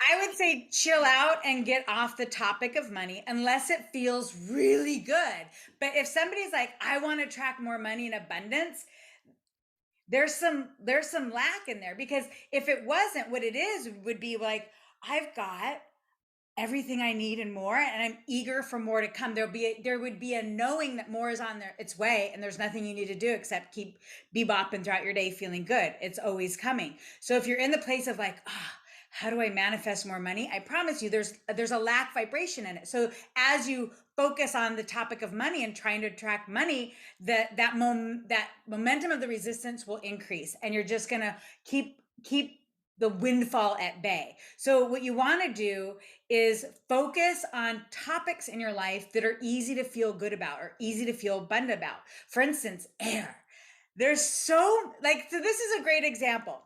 I would say chill out and get off the topic of money unless it feels really good. But if somebody's like, I want to attract more money in abundance, there's some lack in there, because if it wasn't, what it is would be like, I've got everything I need and more, and I'm eager for more to come. There would be a knowing that more is on its way, and there's nothing you need to do except keep bebopping throughout your day feeling good. It's always coming. So if you're in the place of like, how do I manifest more money? I promise you there's a lack vibration in it. So as you focus on the topic of money and trying to attract money, that momentum of the resistance will increase, and you're just going to keep the windfall at bay. So what you want to do is focus on topics in your life that are easy to feel good about or easy to feel abundant about. For instance, air. So this is a great example.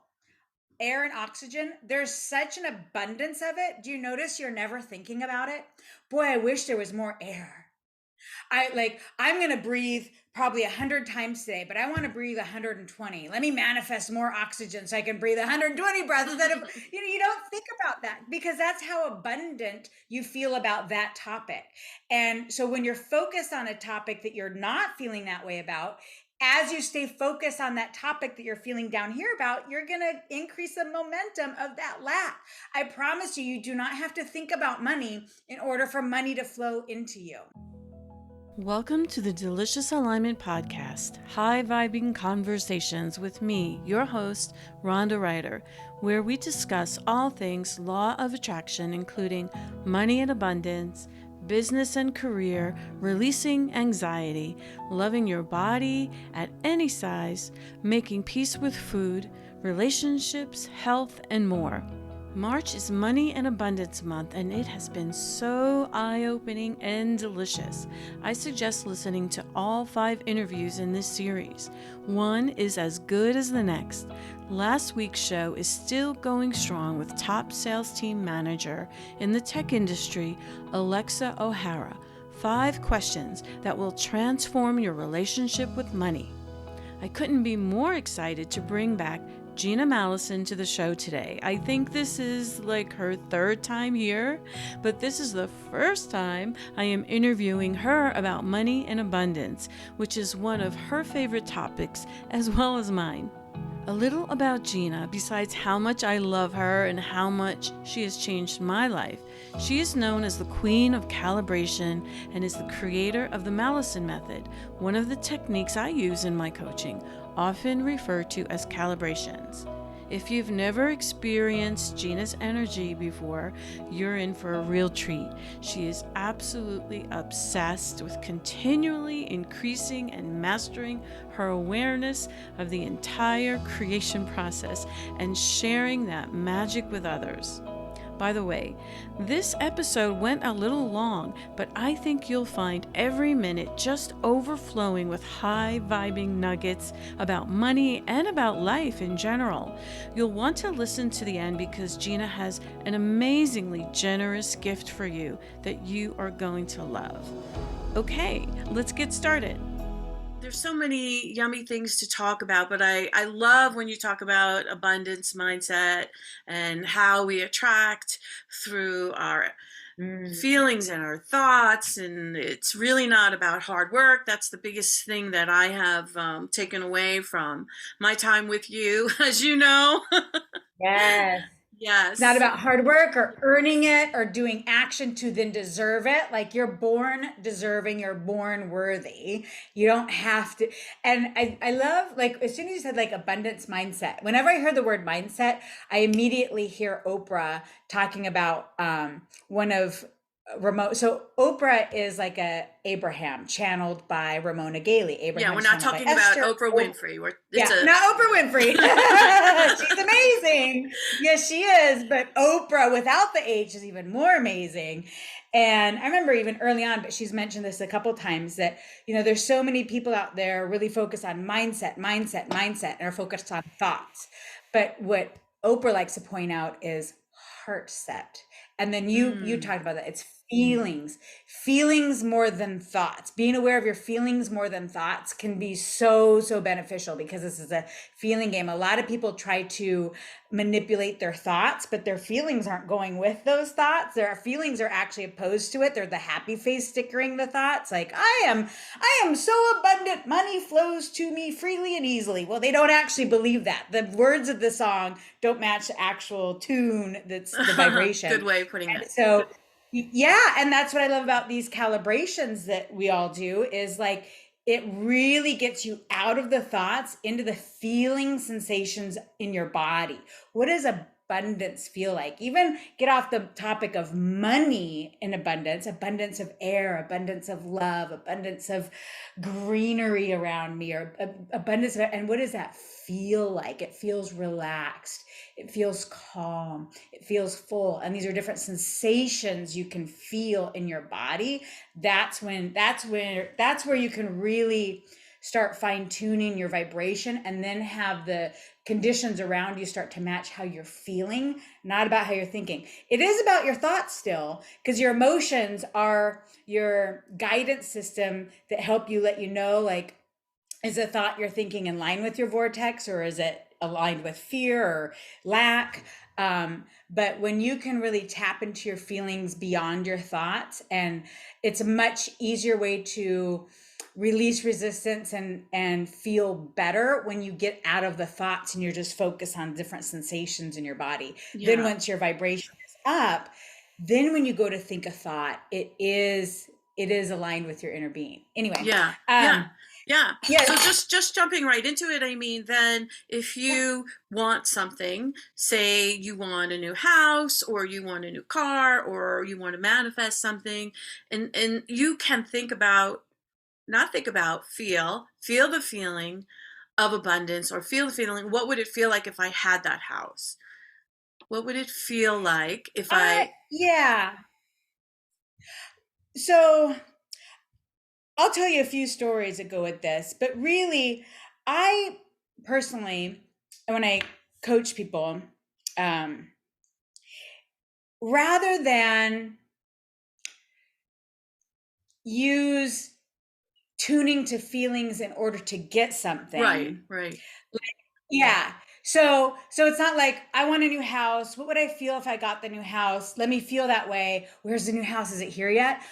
Air and oxygen, there's such an abundance of it. Do you notice you're never thinking about it? Boy, I wish there was more air. I'm going to breathe probably 100 times today, but I want to breathe 120. Let me manifest more oxygen so I can breathe 120 breaths instead of, you don't think about that, because that's how abundant you feel about that topic. And so when you're focused on a topic that you're not feeling that way about, as you stay focused on that topic that you're feeling down here about, you're going to increase the momentum of that lack. I promise you, you do not have to think about money in order for money to flow into you. Welcome to the Delicious Alignment Podcast, high-vibing conversations with me, your host, RHONDA RYDER, where we discuss all things law of attraction, including money and abundance, business and career, releasing anxiety, loving your body at any size, making peace with food, relationships, health, and more. March is Money and Abundance Month, and it has been so eye-opening and delicious. I suggest listening to all 5 interviews in this series. One is as good as the next. Last week's show is still going strong with top sales team manager in the tech industry, Alexa O'Hara. 5 questions that will transform your relationship with money. I couldn't be more excited to bring back Gina Mallison to the show today. I think this is like her 3rd time here, but this is the first time I am interviewing her about money and abundance, which is one of her favorite topics as well as mine. A little about Gina, besides how much I love her and how much she has changed my life. She is known as the Queen of Calibration and is the creator of the Mallison Method, one of the techniques I use in my coaching, often referred to as calibrations. If you've never experienced Gina's energy before, you're in for a real treat. She is absolutely obsessed with continually increasing and mastering her awareness of the entire creation process and sharing that magic with others. By the way, this episode went a little long, but I think you'll find every minute just overflowing with high-vibing nuggets about money and about life in general. You'll want to listen to the end because Gina has an amazingly generous gift for you that you are going to love. Okay, let's get started. There's so many yummy things to talk about, but I love when you talk about abundance mindset and how we attract through our feelings and our thoughts, and it's really not about hard work. That's the biggest thing that I have taken away from my time with you, as you know. Yes. Yes. It's not about hard work or earning it or doing action to then deserve it. Like, you're born deserving, you're born worthy. You don't have to. And I love, like, as soon as you said like abundance mindset, whenever I hear the word mindset, I immediately hear Oprah talking about one of so Oprah is like a Abraham channeled by Ramona Galey. Abraham, yeah, we're not talking about Oprah Winfrey. Not Oprah Winfrey. She's amazing. Yes, she is. But Oprah without the H is even more amazing. And I remember even early on, but she's mentioned this a couple times, that, there's so many people out there really focused on mindset, and are focused on thoughts. But what Oprah likes to point out is heart set. And then you talked about that. It's feelings more than thoughts. Being aware of your feelings more than thoughts can be so beneficial, because this is a feeling game. A lot of people try to manipulate their thoughts, but their feelings aren't going with those thoughts. Their feelings are actually opposed to it. They're the happy face stickering the thoughts, like I am so abundant, money flows to me freely and easily. Well, they don't actually believe that. The words of the song don't match the actual tune, that's the vibration. Good way of putting And it. so yeah, and that's what I love about these calibrations that we all do, is like it really gets you out of the thoughts into the feeling sensations in your body. What does abundance feel like? Even get off the topic of money in abundance, abundance of air, abundance of love, abundance of greenery around me, or abundance of, and what does that feel like? It feels relaxed. It feels calm. It feels full. And these are different sensations you can feel in your body. That's where you can really start fine tuning your vibration, and then have the conditions around you start to match how you're feeling, not about how you're thinking. It is about your thoughts still, because your emotions are your guidance system that help you, let you know, like, is a thought you're thinking in line with your vortex, or is it aligned with fear or lack? But when you can really tap into your feelings beyond your thoughts, and it's a much easier way to release resistance and feel better when you get out of the thoughts and you're just focused on different sensations in your body. Then once your vibration is up, then when you go to think a thought, it is aligned with your inner being. Anyway. Yeah. So just jumping right into it, I mean, then if you want something, say you want a new house, or you want a new car, or you want to manifest something, and you can feel the feeling of abundance, or feel the feeling, what would it feel like if I had that house? What would it feel like if yeah. So I'll tell you a few stories that go with this, but really, I personally, when I coach people, rather than use tuning to feelings in order to get something. Right. Yeah. So it's not like, I want a new house. What would I feel if I got the new house? Let me feel that way. Where's the new house? Is it here yet?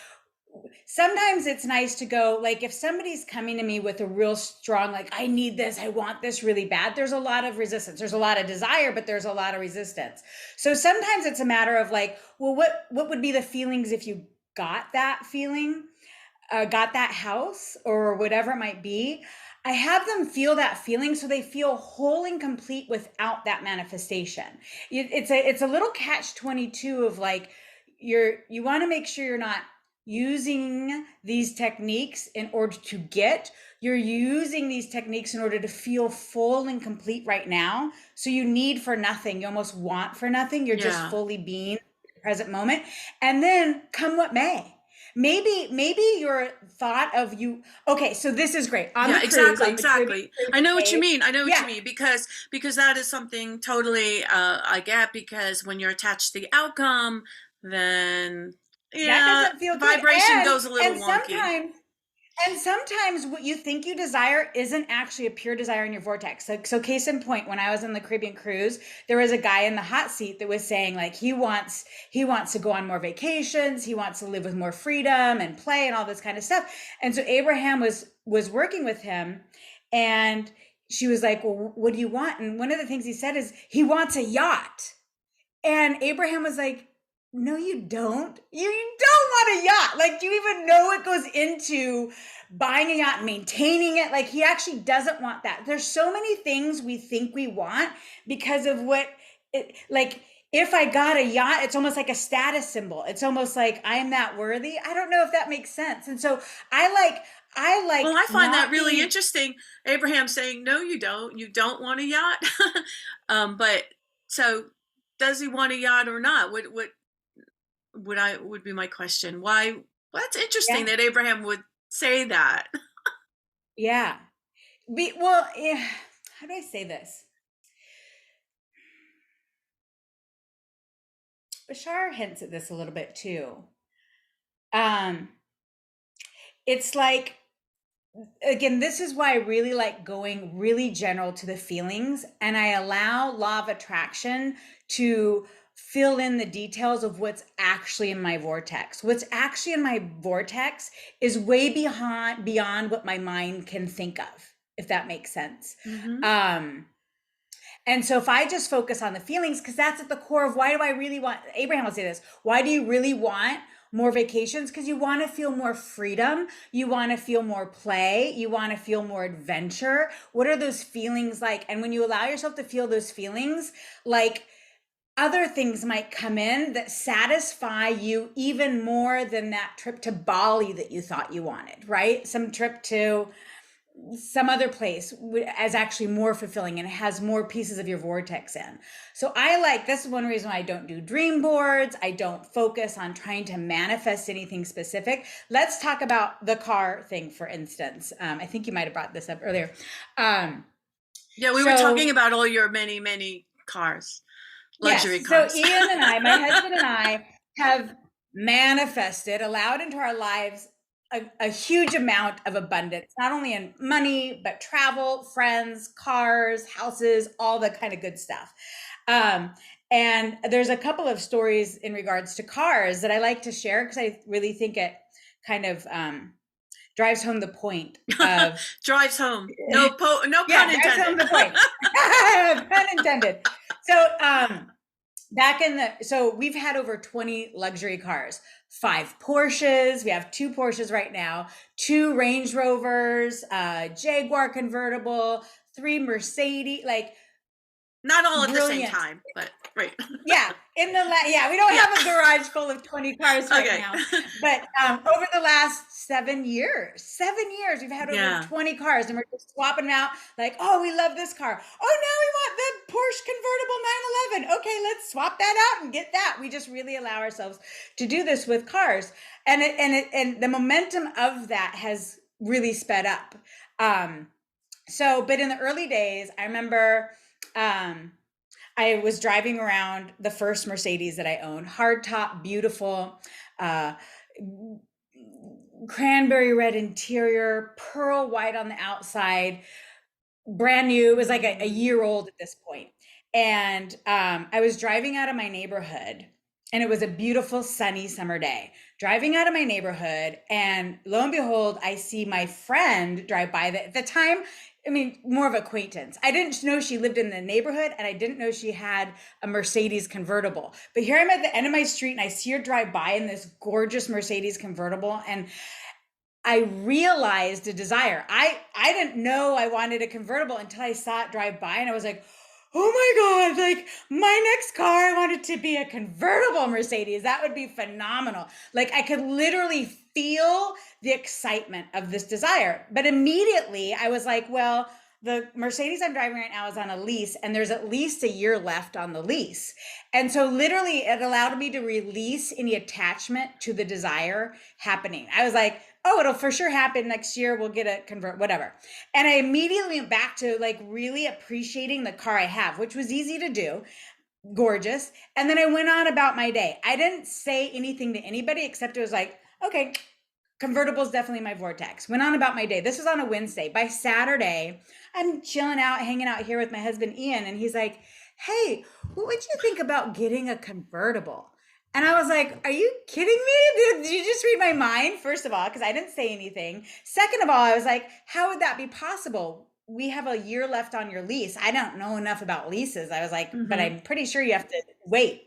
Sometimes it's nice to go, like, if somebody's coming to me with a real strong, like, I need this, I want this really bad, there's a lot of resistance. There's a lot of desire, but there's a lot of resistance. So sometimes it's a matter of like, well, what would be the feelings if you got that feeling, got that house, or whatever it might be? I have them feel that feeling so they feel whole and complete without that manifestation. It's a little catch 22 of like, you want to make sure you're not using these techniques in order to get. You're using these techniques in order to feel full and complete right now. So you need for nothing. You almost want for nothing. You're just fully being in the present moment. And then come what may. Maybe your thought of you. Okay, so this is great. On the cruise, exactly. I know what you mean. What you mean, because that is something totally I get, because when you're attached to the outcome, then that doesn't feel good. Vibration goes a little wonky. And sometimes what you think you desire isn't actually a pure desire in your vortex. So case in point, when I was on the Caribbean cruise, there was a guy in the hot seat that was saying, like, he wants to go on more vacations. He wants to live with more freedom and play and all this kind of stuff. And so Abraham was working with him, and she was like, well, what do you want? And one of the things he said is he wants a yacht. And Abraham was like, no, you don't. You don't want a yacht. Like, do you even know what goes into buying a yacht and maintaining it? Like, he actually doesn't want that. There's so many things we think we want because of like, if I got a yacht, it's almost like a status symbol. It's almost like I'm that worthy. I don't know if that makes sense. And so I like. Well, I find that really interesting. Abraham saying, no, you don't. You don't want a yacht. But so does he want a yacht or not? What would be my question. Why? Well, that's interesting that Abraham would say that. Yeah. How do I say this? Bashar hints at this a little bit too. Um, it's like, again, this is why I really like going really general to the feelings, and I allow law of attraction to fill in the details of what's actually in my vortex. What's actually in my vortex is way beyond what my mind can think of, if that makes sense. Mm-hmm. And so if I just focus on the feelings, because that's at the core of why do I really want, Abraham will say this, why do you really want more vacations? Because you want to feel more freedom. You want to feel more play. You want to feel more adventure. What are those feelings like? And when you allow yourself to feel those feelings, like other things might come in that satisfy you even more than that trip to Bali that you thought you wanted, right? Some trip to some other place as actually more fulfilling and it has more pieces of your vortex in. So I like, this is one reason why I don't do dream boards. I don't focus on trying to manifest anything specific. Let's talk about the car thing, for instance. I think you might have brought this up earlier. Yeah, we were talking about all your many cars, luxury cars. So Ian and I, my husband and I, have manifested, allowed into our lives a huge amount of abundance, not only in money, but travel, friends, cars, houses, all the kind of good stuff. And there's a couple of stories in regards to cars that I like to share because I really think it kind of drives home the point of drives home. No pun intended. Drives home the point. Pun intended. So so we've had over 20 luxury cars, 5 Porsches. We have 2 Porsches right now, 2 Range Rovers, Jaguar convertible, 3 Mercedes, like not all at the same time, but right. Yeah. We don't have a garage full of 20 cars right now. But over the last 7 years, we've had over 20 cars and we're just swapping them out. Like, oh, we love this car. Oh, now we want the Porsche convertible 911. Okay, let's swap that out and get that. We just really allow ourselves to do this with cars. And the momentum of that has really sped up. But in the early days, I remember I was driving around the first Mercedes that I owned, hardtop, beautiful, cranberry red interior, pearl white on the outside, brand new. It was like a year old at this point. And I was driving out of my neighborhood, and it was a beautiful sunny summer day. Driving out of my neighborhood, and lo and behold, I see my friend drive by. At the time, I mean, more of acquaintance. I didn't know she lived in the neighborhood, and I didn't know she had a Mercedes convertible. But here I'm at the end of my street, and I see her drive by in this gorgeous Mercedes convertible, and I realized a desire. I didn't know I wanted a convertible until I saw it drive by, and I was like, oh my God, like my next car, I want it to be a convertible Mercedes. That would be phenomenal. Like I could literally feel the excitement of this desire. But immediately I was like, well, the Mercedes I'm driving right now is on a lease, and there's at least a year left on the lease. And so literally it allowed me to release any attachment to the desire happening. I was like, oh, it'll for sure happen next year. We'll get a convert, whatever. And I immediately went back to like really appreciating the car I have, which was easy to do, gorgeous. And then I went on about my day. I didn't say anything to anybody except it was like, okay, convertible is definitely my vortex. Went on about my day. This was on a Wednesday. By Saturday, I'm chilling out, hanging out here with my husband, Ian. And he's like, hey, what would you think about getting a convertible? And I was like, are you kidding me? Did you just read my mind? First of all, because I didn't say anything. Second of all, I was like, how would that be possible? We have a year left on your lease. I don't know enough about leases. I was like, but I'm pretty sure you have to wait.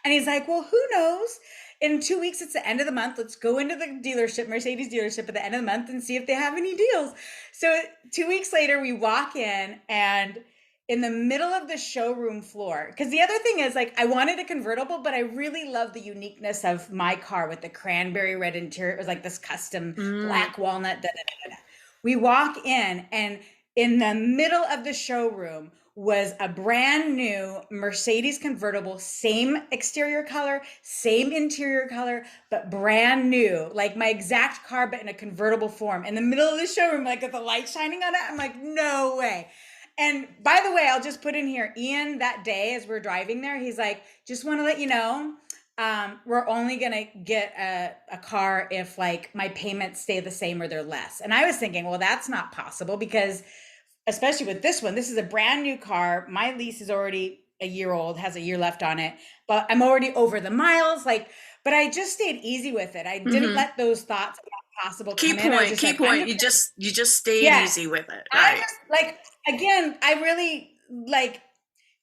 And he's like, well, who knows? In 2 weeks, it's the end of the month. Let's go into the dealership, Mercedes dealership at the end of the month and see if they have any deals. So 2 weeks later, we walk in, and in the middle of the showroom floor, because the other thing is like I wanted a convertible, but I really love the uniqueness of my car with the cranberry red interior. It was like this custom black walnut. We walk in, and in the middle of the showroom was a brand new Mercedes convertible, same exterior color, same interior color, but brand new, like my exact car, but in a convertible form in the middle of the showroom, like with the light shining on it. I'm like, no way. And by the way, I'll just put in here, Ian, that day as we're driving there, he's like, just want to let you know, we're only going to get a car if like my payments stay the same or they're less. And I was thinking, well, that's not possible because especially with this one, this is a brand new car. My lease is already a year old, has a year left on it, but I'm already over the miles. Like, but I just stayed easy with it. I didn't let those thoughts about possible come in. I was just Key like, I'm point. gonna, You just stayed yes, easy with it, I right? just like, again, I really like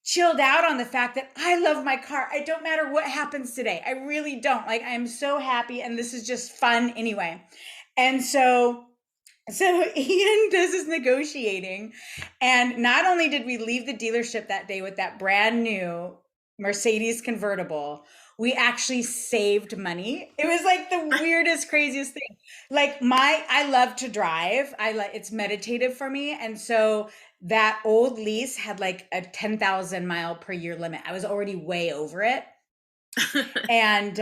chilled out on the fact that I love my car. I don't matter what happens today. I really don't. Like, I'm so happy and this is just fun anyway. And so Ian does his negotiating. And not only did we leave the dealership that day with that brand new Mercedes convertible, we actually saved money. It was like the weirdest, craziest thing. Like I love to drive. It's meditative for me. And so that old lease had like a 10,000 mile per year limit. I was already way over it. And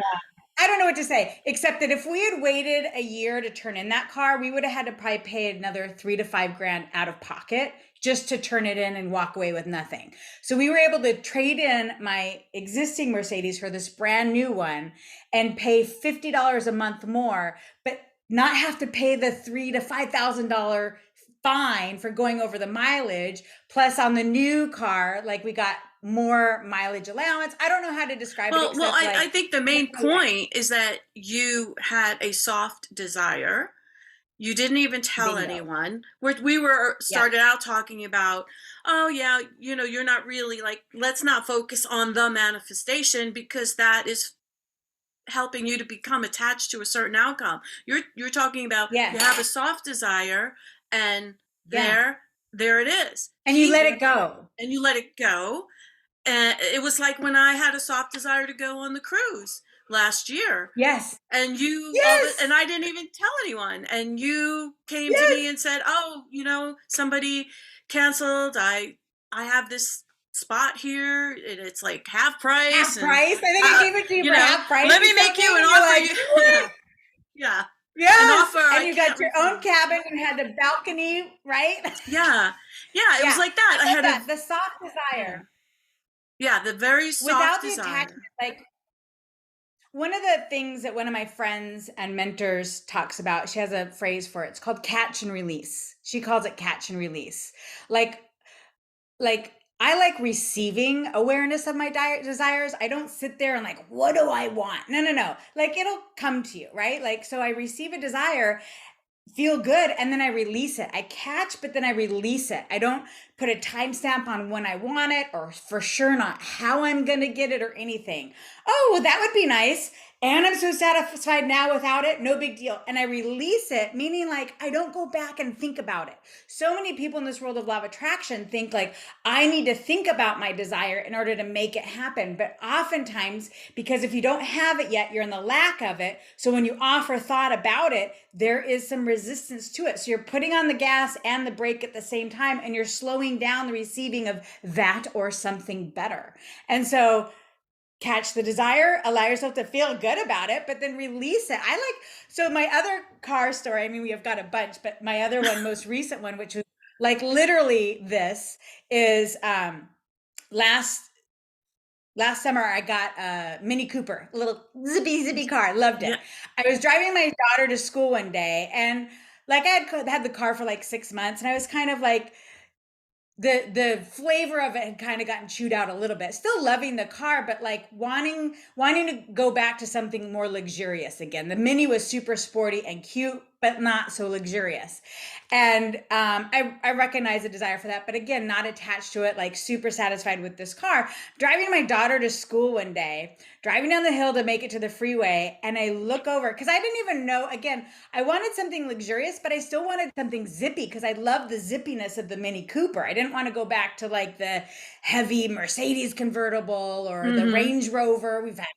I don't know what to say, except that if we had waited a year to turn in that car, we would have had to probably pay another 3 to 5 grand out of pocket just to turn it in and walk away with nothing. So we were able to trade in my existing Mercedes for this brand new one and pay $50 a month more, but not have to pay the $3,000 to $5,000 fine for going over the mileage. Plus on the new car, like we got more mileage allowance. I don't know how to describe it except I think the main point is that you had a soft desire. You didn't even tell bingo. anyone. We were started out talking about, oh yeah, you're not really like, let's not focus on the manifestation because that is helping you to become attached to a certain outcome. You're talking about you have a soft desire and there it is. And you let it go. And you let it go. And it was like when I had a soft desire to go on the cruise last year. Yes. And and I didn't even tell anyone. And you came to me and said, "Oh, somebody canceled. I have this spot here, and it's like half price. Half price. I think I gave it to you for half price. Let me make you an offer. Yeah. Yeah. An offer. And you got your own cabin and had a balcony, right? Yeah. Yeah. It was like that. I had the soft desire. Yeah, the very soft without desire. The attachment, like one of the things that one of my friends and mentors talks about, she has a phrase for it. It's called catch and release. She calls it catch and release. Like I like receiving awareness of my desires. I don't sit there and like, what do I want? No. Like it'll come to you, right? Like, so I receive a desire, feel good, and then I release it. I catch, but then I release it. I don't put a timestamp on when I want it, or for sure not how I'm going to get it or anything. Oh, well, that would be nice. And I'm so satisfied now without it. No big deal. And I release it, meaning like I don't go back and think about it. So many people in this world of law of attraction think like I need to think about my desire in order to make it happen. But oftentimes, because if you don't have it yet, you're in the lack of it. So when you offer thought about it, there is some resistance to it. So you're putting on the gas and the brake at the same time, and you're slowing down the receiving of that or something better. And so catch the desire, allow yourself to feel good about it, but then release it. So my other car story, I mean, we have got a bunch, but my other one, most recent one, which was like literally this is last summer, I got a Mini Cooper, a little zippy car. Loved it. Yeah. I was driving my daughter to school one day, and like I had the car for like 6 months, and I was kind of like, the flavor of it had kind of gotten chewed out a little bit. Still loving the car, but like wanting to go back to something more luxurious again. The Mini was super sporty and cute, but not so luxurious. And I recognize a desire for that, but again, not attached to it, like super satisfied with this car. Driving my daughter to school one day, driving down the hill to make it to the freeway, and I look over, because I didn't even know, again, I wanted something luxurious, but I still wanted something zippy, because I love the zippiness of the Mini Cooper. I didn't want to go back to like the heavy Mercedes convertible or the Range Rover. We've had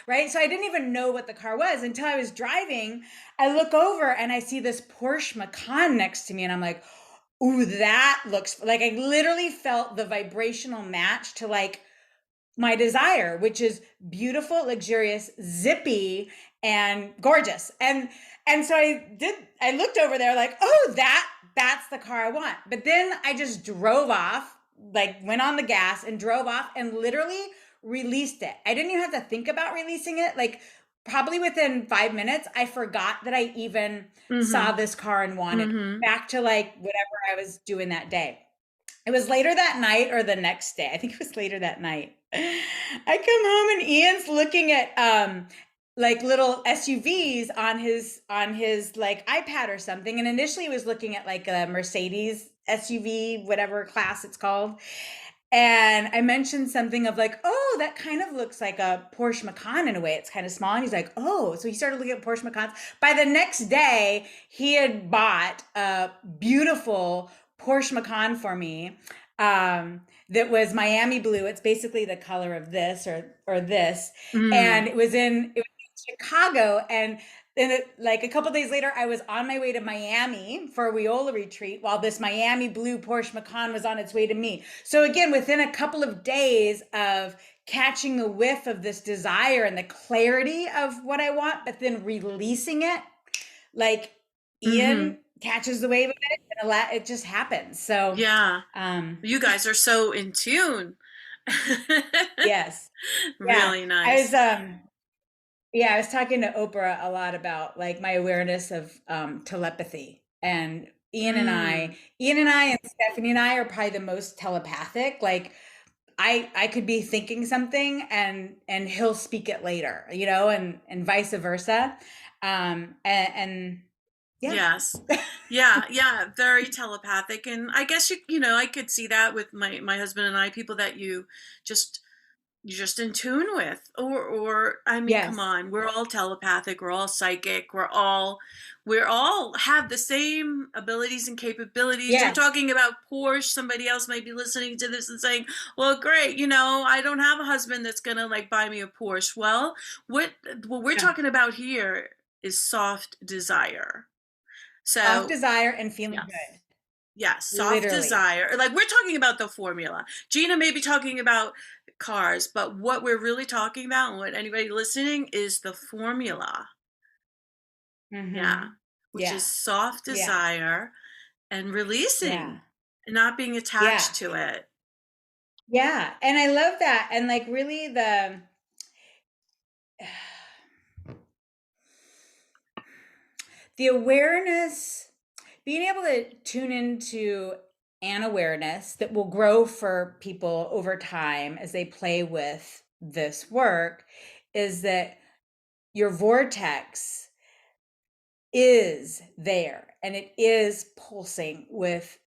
right? So I didn't even know what the car was until I was driving. I look over and I see this Porsche Macan next to me, and I'm like, ooh, that looks like, I literally felt the vibrational match to like my desire, which is beautiful, luxurious, zippy, and gorgeous. And so I looked over there like, oh, that's the car I want. But then I just drove off, like went on the gas and drove off and literally released it. I didn't even have to think about releasing it. Like probably within 5 minutes, I forgot that I even saw Mm-hmm. this car and wanted it. Mm-hmm. Back to like whatever I was doing that day. It was later that night or the next day. I think it was later that night. I come home and Ian's looking at like little SUVs on his like iPad or something. And initially he was looking at like a Mercedes SUV, whatever class it's called. And I mentioned something of like, oh, that kind of looks like a Porsche Macan in a way. It's kind of small. And he's like, oh. So he started looking at Porsche Macans. By the next day, he had bought a beautiful Porsche Macan for me that was Miami blue. It's basically the color of this or this. And Mm. it was in Chicago. And then like a couple days later, I was on my way to Miami for a Wiola retreat while this Miami blue Porsche Macan was on its way to me. So again, within a couple of days of catching the whiff of this desire and the clarity of what I want, but then releasing it, like Mm-hmm. Ian catches the wave of it and it just happens. So, Yeah. um, You guys are so in tune. yes, yeah, Really I was, nice. yeah, I was talking to Oprah a lot about like my awareness of telepathy. And Mm. Ian and I and Stephanie and I are probably the most telepathic. Like I could be thinking something and he'll speak it later, you know, and vice versa. And yeah. Yes. Yeah, yeah, very telepathic. And I guess I could see that with my husband and I, people that just you're just in tune with. Or I mean, come Yes. on, we're all telepathic, we're all psychic, we're all have the same abilities and capabilities. You're Yes. talking about Porsche, somebody else might be listening to this and saying, well, great, I don't have a husband that's gonna like buy me a Porsche. Well, what we're Yeah. talking about here is soft desire. Soft So, desire and feeling yes. good. Yes, soft Literally. desire. Like we're talking about the formula. Gina may be talking about cars, but what we're really talking about and what anybody listening is the formula. Yeah. Mm-hmm. Which is Yeah. soft Yeah. desire and Yeah. releasing and not being Yeah. attached to it. Yeah. And I love that. And like really the awareness, being able to tune into an awareness that will grow for people over time as they play with this work is that your vortex is there and it is pulsing with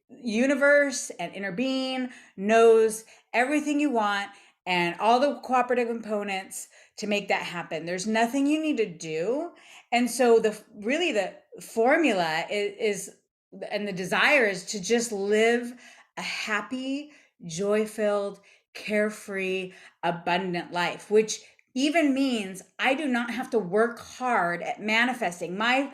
universe and inner being knows everything you want and all the cooperative components to make that happen. There's nothing you need to do. And so the formula is and the desire is to just live a happy, joy-filled, carefree, abundant life, which even means I do not have to work hard at manifesting. My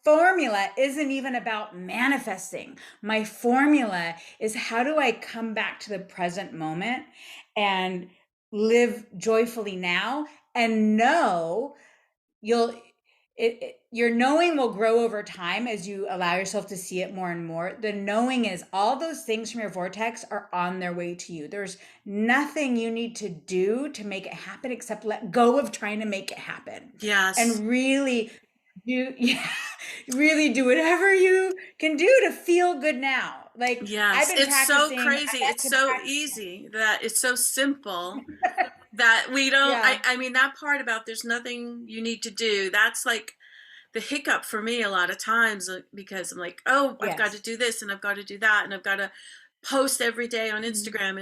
formula isn't even about manifesting. My formula is how do I come back to the present moment and live joyfully now and know you'll your knowing will grow over time as you allow yourself to see it more and more. The knowing is all those things from your vortex are on their way to you. There's nothing you need to do to make it happen except let go of trying to make it happen Yes. and really do yeah, really do whatever you can do to feel good now. Like I've Yes. been It's so practicing crazy. It's so easy that it's so simple that we don't yeah. I mean that part about there's nothing you need to do. That's like the hiccup for me a lot of times because I'm like, oh, I've got to Yes. do this and I've got to do that and I've got to post every day on Mhm. Instagram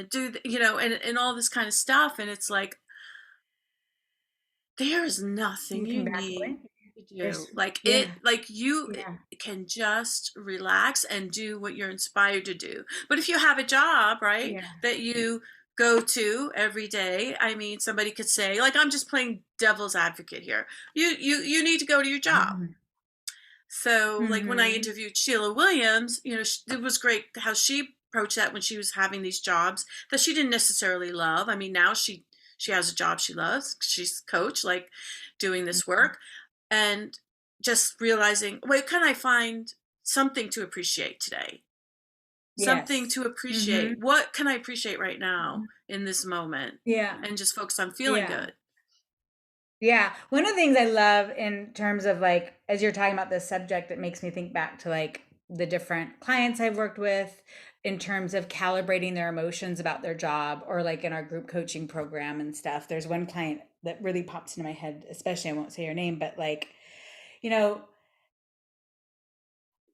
and and all this kind of stuff. And it's like, there's nothing You you come back need away. to do. There's Like yeah. you Yeah. can just relax and do what you're inspired to do. But if you have a job, right, Yeah. that you go to every day, I mean, somebody could say, like, I'm just playing devil's advocate here. You need to go to your job. Mhm. So, like when I Mhm. interviewed Sheila Williams, it was great how she approach that when she was having these jobs that she didn't necessarily love. I mean, now she has a job she loves. She's a coach, like doing this work, and just realizing, wait, can I find something to appreciate today? Something Yes. to appreciate. Mm-hmm. What can I appreciate right now in this moment? Yeah. And just focus on feeling Yeah. good. Yeah. One of the things I love in terms of like, as you're talking about this subject, it makes me think back to like the different clients I've worked with in terms of calibrating their emotions about their job, or like in our group coaching program and stuff. There's one client that really pops into my head, especially, I won't say her name, but like, you know,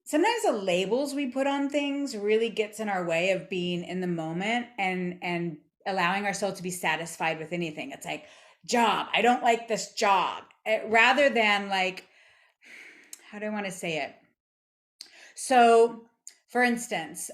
sometimes the labels we put on things really gets in our way of being in the moment and allowing ourselves to be satisfied with anything. It's like, job, I don't like this job, rather than like, how do I want to say it? So, for instance,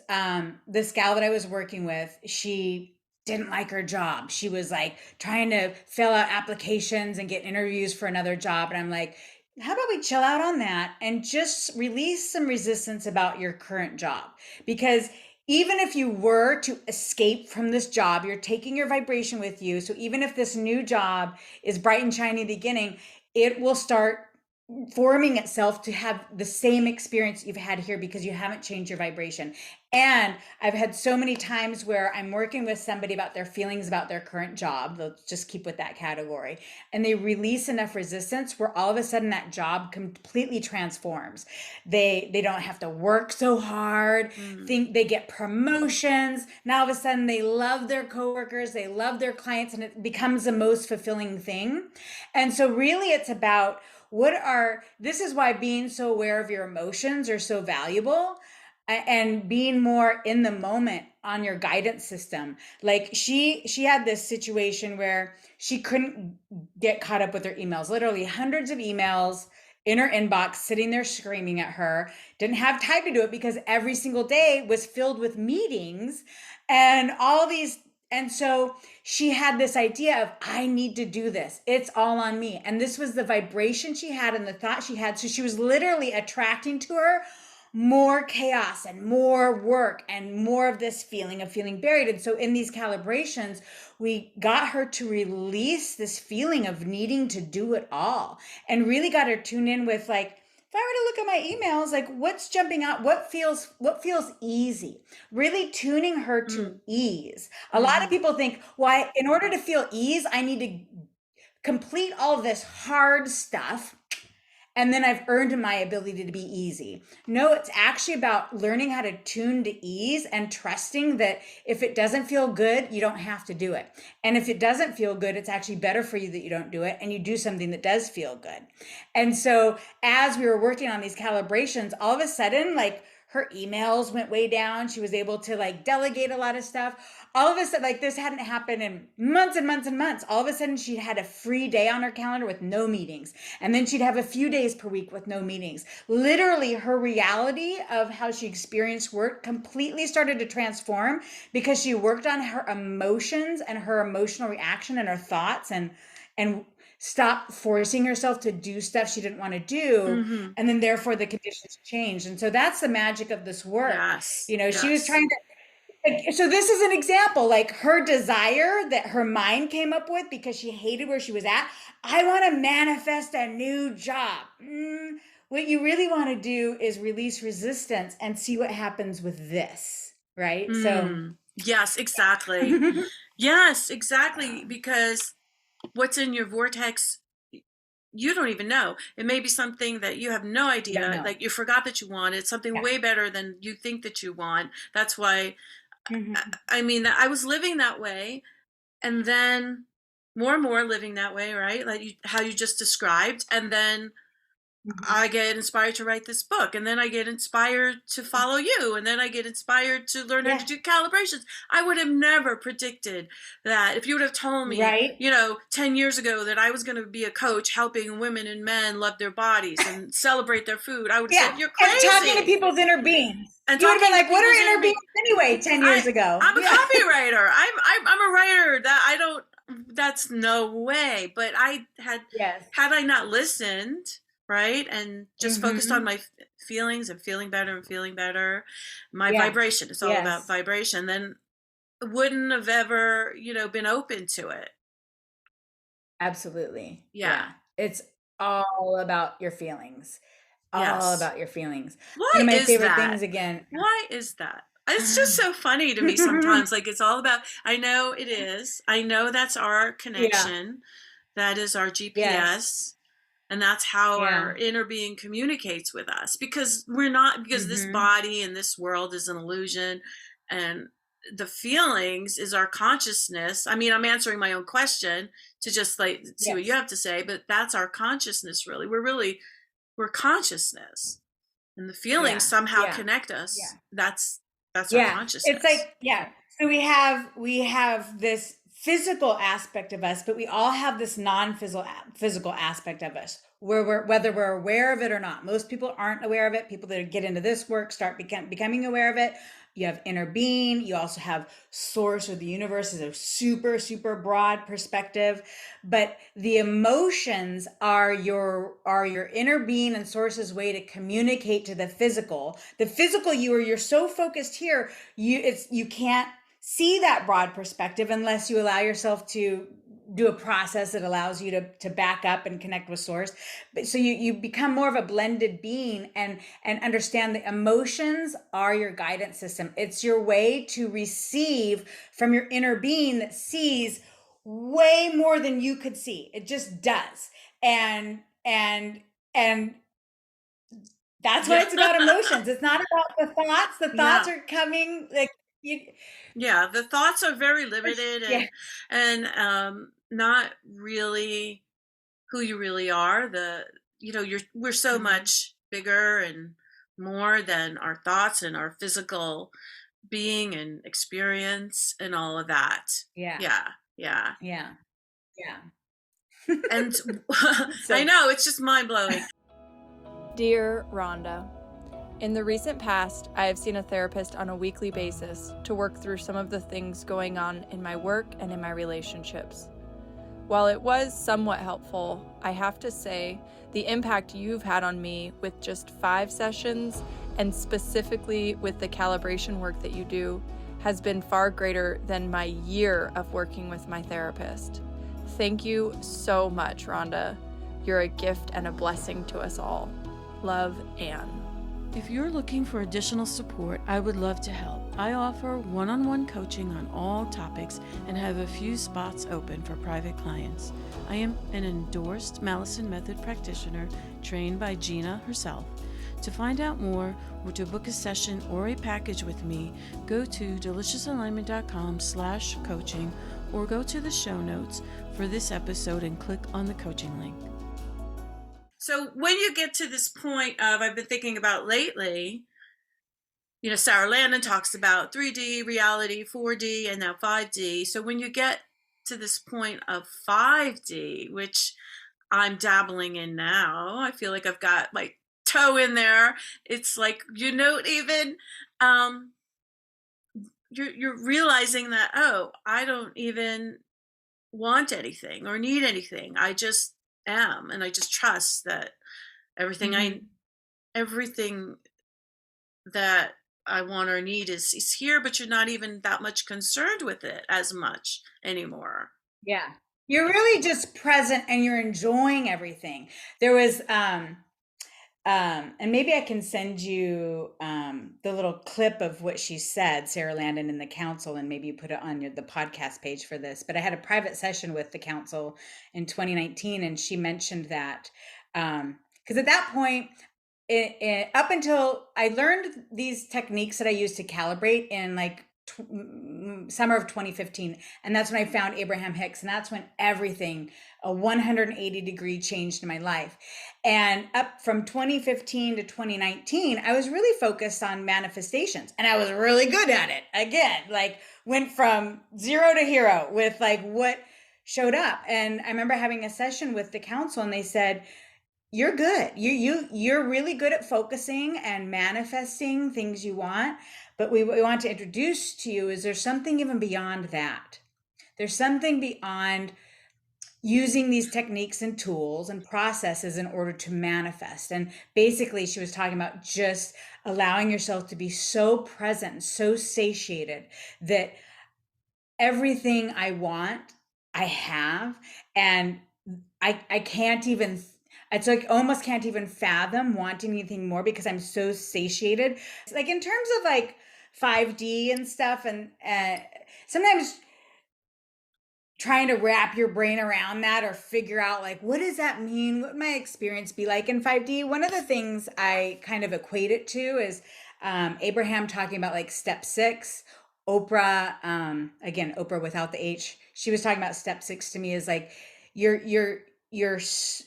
this gal that I was working with, she didn't like her job. She was like trying to fill out applications and get interviews for another job. And I'm like, how about we chill out on that and just release some resistance about your current job? Because even if you were to escape from this job, you're taking your vibration with you. So even if this new job is bright and shiny in the beginning, it will start forming itself to have the same experience you've had here because you haven't changed your vibration. And I've had so many times where I'm working with somebody about their feelings about their current job, let's just keep with that category, and they release enough resistance where all of a sudden that job completely transforms. They don't have to work so hard. Think they get promotions. Now all of a sudden they love their coworkers, they love their clients, and it becomes the most fulfilling thing. And so really it's about this is why being so aware of your emotions are so valuable, and being more in the moment on your guidance system. Like she had this situation where she couldn't get caught up with her emails, literally hundreds of emails in her inbox sitting there screaming at her, didn't have time to do it because every single day was filled with meetings and all these. And so she had this idea of, I need to do this. It's all on me. And this was the vibration she had and the thought she had. So she was literally attracting to her more chaos and more work and more of this feeling of feeling buried. And so in these calibrations, we got her to release this feeling of needing to do it all, and really got her tuned in with like, if I were to look at my emails, like what's jumping out, what feels easy, really tuning her to ease. A lot of people think, well, in order to feel ease, I need to complete all of this hard stuff, and then I've earned my ability to be easy. No, it's actually about learning how to tune to ease and trusting that if it doesn't feel good, you don't have to do it. And if it doesn't feel good, it's actually better for you that you don't do it and you do something that does feel good. And so as we were working on these calibrations, all of a sudden, like her emails went way down. She was able to like delegate a lot of stuff. All of a sudden, like this hadn't happened in months and months and months. All of a sudden she had a free day on her calendar with no meetings. And then she'd have a few days per week with no meetings. Literally her reality of how she experienced work completely started to transform because she worked on her emotions and her emotional reaction and her thoughts, and stopped forcing herself to do stuff she didn't want to do. And then therefore the conditions changed. And so that's the magic of this work. Yes. You know, Yes. she was trying to, so this is an example, like her desire that her mind came up with because she hated where she was at. I want to manifest a new job. What you really want to do is release resistance and see what happens with this, right? So yes, exactly. Yes, exactly. Because what's in your vortex, you don't even know. It may be something that you have no idea, like you forgot that you wanted something way better than you think that you want. That's why, I mean, I was living that way, and then more and more living that way, right? Like how you just described. And then I get inspired to write this book, and then I get inspired to follow you, and then I get inspired to learn how to do calibrations. I would have never predicted that. If you would have told me, 10 years ago that I was going to be a coach helping women and men love their bodies and celebrate their food, I would have said, you're crazy. And talking to people's inner beings. And you would have been like, what are inner beings anyway 10 years ago? I'm a copywriter. I'm a writer. That's no way. But had I not listened, right? And just focused on my feelings and feeling better and feeling better. My Yeah. vibration, it's all about Yes. vibration. Then wouldn't have ever, been open to it. Absolutely. Yeah. Yeah. It's all about your feelings. All Yes. about your feelings. Why One of my is favorite that? things again. Why is that? It's just so funny to me sometimes. Like, it's all about, I know it is. I know that's our Yeah. connection. That is our Yes. GPS. And that's how our Yeah. inner being communicates with us, because we're not, because this Mhm. body and this world is an illusion, and the feelings is our consciousness. I mean, I'm answering my own question to just like see what you Yes. have to say, but that's our consciousness. Really, we're consciousness, and the feelings Yeah. somehow Yeah. connect Yeah. us. That's our Yeah. It's consciousness. like, yeah. So we have this physical aspect of us, but we all have this non-physical aspect of us where whether we're aware of it or not. Most people aren't aware of it. People that get into this work start becoming aware of it. You have inner being. You also have source, or the universe is a super, super broad perspective. But the emotions are your inner being and source's way to communicate to the physical. The physical you, or you're so focused here, you can't see that broad perspective unless you allow yourself to do a process that allows you to back up and connect with source. But so you become more of a blended being, and understand the emotions are your guidance system. It's your way to receive from your inner being that sees way more than you could see. It just does. And that's why Yeah. it's about emotions. It's not about the thoughts. The thoughts Yeah. are coming like you. Yeah, the thoughts are very limited, Yeah. and not really who you really are. We're so Mhm. much bigger and more than our thoughts and our physical being and experience and all of that. Yeah. Yeah, yeah. Yeah. Yeah. And I So know it's just mind blowing. Dear Rhonda, in the recent past, I have seen a therapist on a weekly basis to work through some of the things going on in my work and in my relationships. While it was somewhat helpful, I have to say the impact you've had on me with just 5 sessions, and specifically with the calibration work that you do, has been far greater than my year of working with my therapist. Thank you so much, Rhonda. You're a gift and a blessing to us all. Love, Anne. If you're looking for additional support, I would love to help. I offer one-on-one coaching on all topics and have a few spots open for private clients. I am an endorsed Mallison Method practitioner trained by Gina herself. To find out more or to book a session or a package with me, go to deliciousalignment.com/coaching or go to the show notes for this episode and click on the coaching link. So when you get to this point of, I've been thinking about lately, Sarah Landon talks about 3D reality, 4D, and now 5D. So when you get to this point of 5D, which I'm dabbling in now, I feel like I've got my toe in there. It's like, even um, you're realizing that, oh, I don't even want anything or need anything. I just am, and I just trust that everything I Mhm. everything that I want or need is here, but you're not even that much concerned with it as much anymore. Yeah. You're really just present and you're enjoying everything. There was and maybe I can send you the little clip of what she said, Sarah Landon, in the council, and maybe you put it on the podcast page for this. But I had a private session with the council in 2019, and she mentioned that because at that point, up until I learned these techniques that I use to calibrate in like summer of 2015, and that's when I found Abraham Hicks, and that's when everything, a 180-degree change in my life. And up from 2015 to 2019, I was really focused on manifestations, and I was really good at it. Again, like went from zero to hero with like what showed up. And I remember having a session with the council, and they said, "You're good. You're really good at focusing and manifesting things you want, but we want to introduce to you is there's something even beyond that. There's something beyond using these techniques and tools and processes in order to manifest. And basically, she was talking about just allowing yourself to be so present, so satiated that everything I want, I have. And I can't even, it's like almost can't even fathom wanting anything more because I'm so satiated. Like in terms of like 5D and stuff, and sometimes trying to wrap your brain around that or figure out like what does that mean, what my experience be like in 5D. One of the things I kind of equate it to is Abraham talking about like step 6. Oprah, again, Oprah without the H, she was talking about step 6 to me is like you're you're you're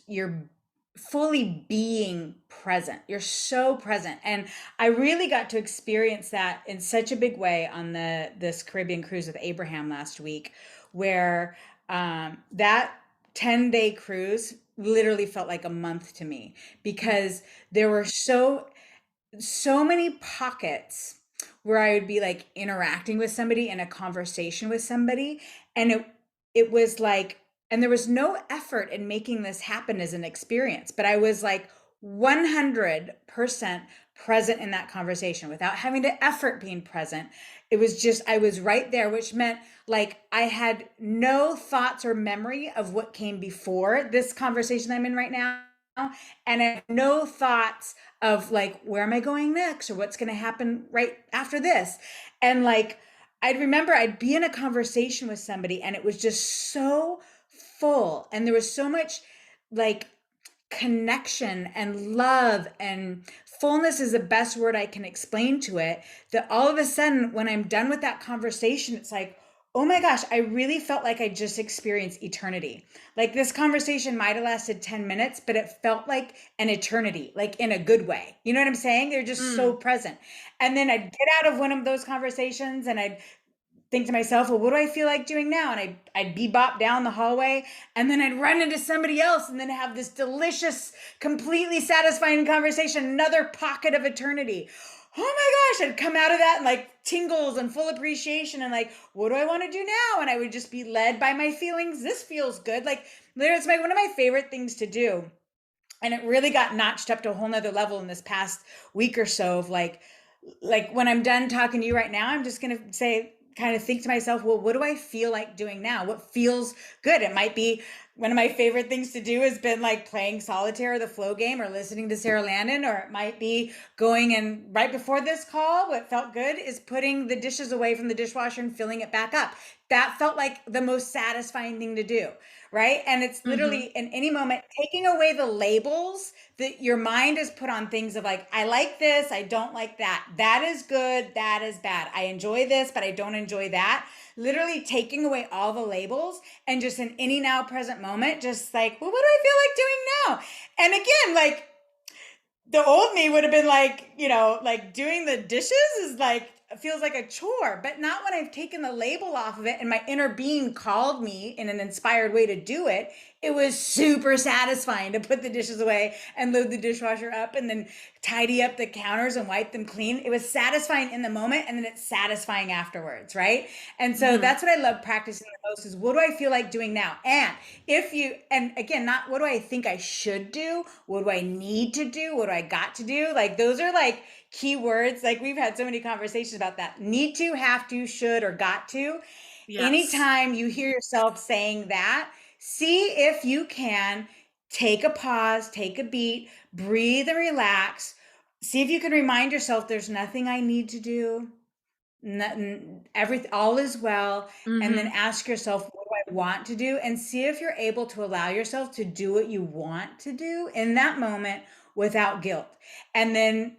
you're fully being present. You're so present. And I really got to experience that in such a big way on this Caribbean cruise with Abraham last week, where that 10-day cruise literally felt like a month to me because there were so many pockets where I would be like interacting with somebody in a conversation with somebody, and it was like, and there was no effort in making this happen as an experience, but I was like 100% present in that conversation without having to effort being present. It was just, I was right there, which meant like I had no thoughts or memory of what came before this conversation I'm in right now. And I have no thoughts of like, where am I going next or what's going to happen right after this. And like, I'd remember I'd be in a conversation with somebody and it was just so full. And there was so much like connection and love, and fullness is the best word I can explain to it, that all of a sudden when I'm done with that conversation, it's like, oh my gosh, I really felt like I just experienced eternity. Like this conversation might have lasted 10 minutes, but it felt like an eternity, like in a good way. You know what I'm saying? They're just so present. And then I'd get out of one of those conversations and I'd think to myself, well, what do I feel like doing now? And I'd bebop down the hallway, and then I'd run into somebody else and then have this delicious, completely satisfying conversation, another pocket of eternity. Oh my gosh, I'd come out of that and like tingles and full appreciation and like, what do I want to do now? And I would just be led by my feelings. This feels good. Like literally, it's one of my favorite things to do. And it really got notched up to a whole nother level in this past week or so of like when I'm done talking to you right now, I'm just going to say, kind of think to myself, well, what do I feel like doing now? What feels good? It might be one of my favorite things to do has been like playing solitaire or the flow game or listening to Sarah Landon, or it might be going and right before this call, what felt good is putting the dishes away from the dishwasher and filling it back up. That felt like the most satisfying thing to do. Right. And it's literally in any moment, taking away the labels that your mind has put on things of like, I like this, I don't like that. That is good, that is bad. I enjoy this, but I don't enjoy that. Literally taking away all the labels and just in any now present moment, just like, well, what do I feel like doing now? And again, like the old me would have been like, like doing the dishes is like, feels like a chore, but not when I've taken the label off of it and my inner being called me in an inspired way to do it. It was super satisfying to put the dishes away and load the dishwasher up and then tidy up the counters and wipe them clean. It was satisfying in the moment and then it's satisfying afterwards, right? And so that's what I love practicing the most is what do I feel like doing now? And and again, not what do I think I should do? What do I need to do? What do I got to do? Like those are like key words. Like we've had so many conversations about that. Need to, have to, should, or got to. Yes. Anytime you hear yourself saying that, see if you can take a pause, take a beat, breathe and relax. See if you can remind yourself there's nothing I need to do. Nothing, everything, all is well. And then ask yourself, what do I want to do? And see if you're able to allow yourself to do what you want to do in that moment without guilt. And then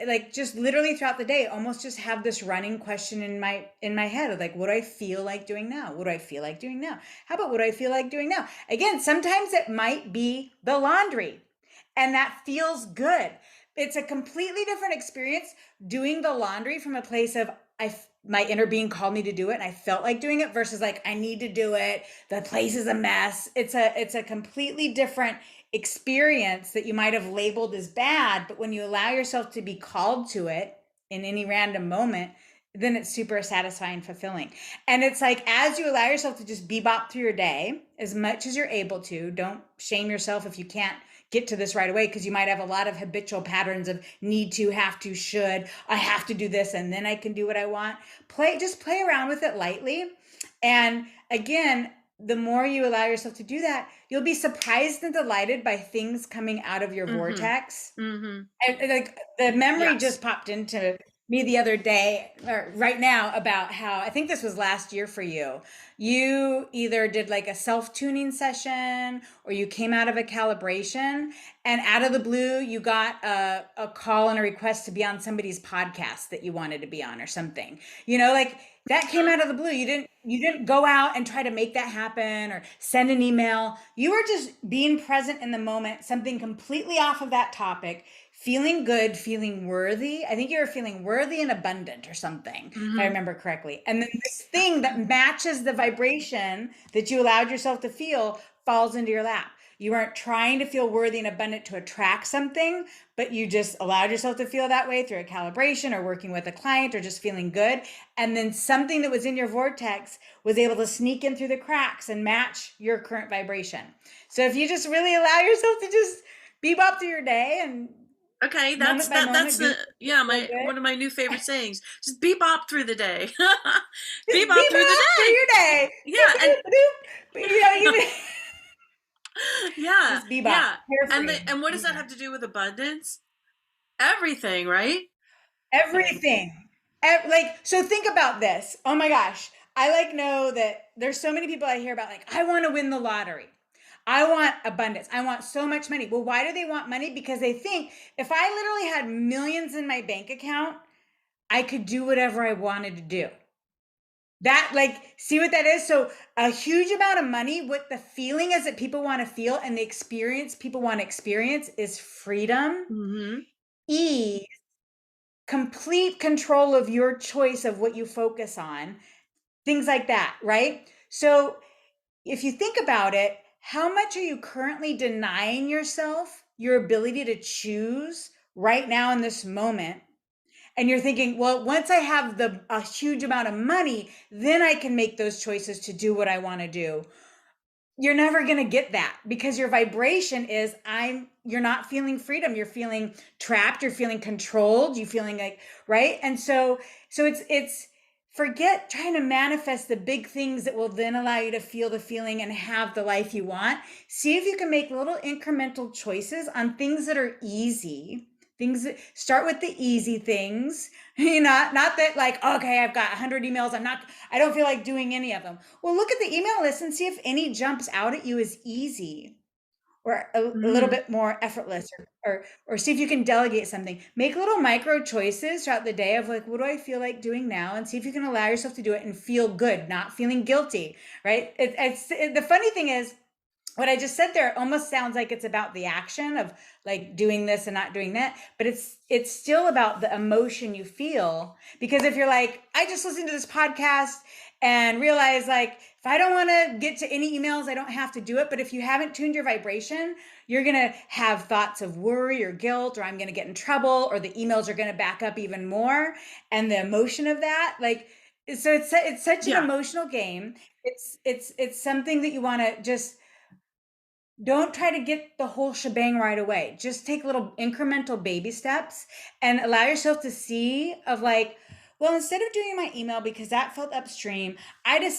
like just literally throughout the day, almost just have this running question in my head of like, what do I feel like doing now? What do I feel like doing now? How about what do I feel like doing now? Again, sometimes it might be the laundry and that feels good. It's a completely different experience doing the laundry from a place of my inner being called me to do it and I felt like doing it versus like I need to do it. The place is a mess. It's a completely different experience that you might have labeled as bad, but when you allow yourself to be called to it in any random moment, then it's super satisfying, fulfilling. And it's like, as you allow yourself to just bebop through your day as much as you're able to, don't shame yourself if you can't get to this right away, because you might have a lot of habitual patterns of need to, have to, should, I have to do this and then I can do what I want. Just play around with it lightly. And again, the more you allow yourself to do that, you'll be surprised and delighted by things coming out of your vortex. And like the memory just popped into me the other day, or right now, about how, I think this was last year for you. You either did like a self-tuning session or you came out of a calibration, and out of the blue, you got a call and a request to be on somebody's podcast that you wanted to be on or something. Like that came out of the blue. You didn't go out and try to make that happen or send an email. You were just being present in the moment, something completely off of that topic, feeling good, feeling worthy. I think you were feeling worthy and abundant or something, if I remember correctly. And then this thing that matches the vibration that you allowed yourself to feel falls into your lap. You weren't trying to feel worthy and abundant to attract something, but you just allowed yourself to feel that way through a calibration or working with a client or just feeling good. And then something that was in your vortex was able to sneak in through the cracks and match your current vibration. So if you just really allow yourself to just bebop through your day and okay, that's one of my new favorite sayings. Just bebop through the day. Bebop through the day. Through your day. Yeah, and yeah, just bebop. yeah. Carefree. And what does that have to do with abundance? Everything, right? Everything. So think about this. Oh my gosh. I know that there's so many people I hear about, like, I want to win the lottery. I want abundance. I want so much money. Well, why do they want money? Because they think, if I literally had millions in my bank account, I could do whatever I wanted to do. See what that is? So a huge amount of money, what the feeling is that people want to feel, and the experience people want to experience, is freedom, ease, complete control of your choice of what you focus on, things like that, right? So if you think about it, how much are you currently denying yourself your ability to choose right now in this moment? And you're thinking, well, once I have a huge amount of money, then I can make those choices to do what I want to do. You're never going to get that, because your vibration is, you're not feeling freedom. You're feeling trapped. You're feeling controlled. You're feeling like, right. And so it's forget trying to manifest the big things that will then allow you to feel the feeling and have the life you want. See if you can make little incremental choices on things that are easy. Things that start with the easy things, not that like, okay, I've got 100 emails. I don't feel like doing any of them. Well, look at the email list and see if any jumps out at you as easy or a little bit more effortless, or see if you can delegate something. Make little micro choices throughout the day of like, what do I feel like doing now? And see if you can allow yourself to do it and feel good, not feeling guilty, right? The funny thing is, what I just said there almost sounds like it's about the action of like doing this and not doing that, but it's still about the emotion you feel. Because if you're like, I just listened to this podcast and realize, like, if I don't want to get to any emails, I don't have to do it. But if you haven't tuned your vibration, you're going to have thoughts of worry or guilt, or I'm going to get in trouble, or the emails are going to back up even more. And the emotion of that, so it's such an emotional game. It's something that you want to just, don't try to get the whole shebang right away. Just take little incremental baby steps and allow yourself to see of like, well, instead of doing my email because that felt upstream, it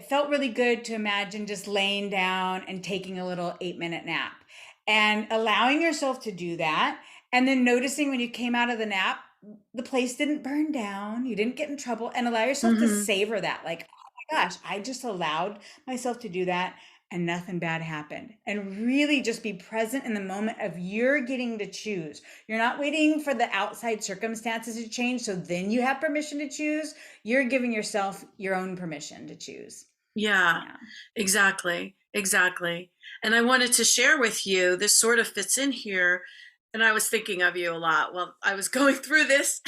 felt really good to imagine just laying down and taking a little 8-minute nap, and allowing yourself to do that. And then noticing when you came out of the nap, the place didn't burn down, you didn't get in trouble, and allow yourself to savor that. Like, oh my gosh, I just allowed myself to do that and nothing bad happened. And really just be present in the moment of you're getting to choose. You're not waiting for the outside circumstances to change, so then you have permission to choose. You're giving yourself your own permission to choose. Yeah. Exactly. And I wanted to share with you, this sort of fits in here. And I was thinking of you a lot while I was going through this.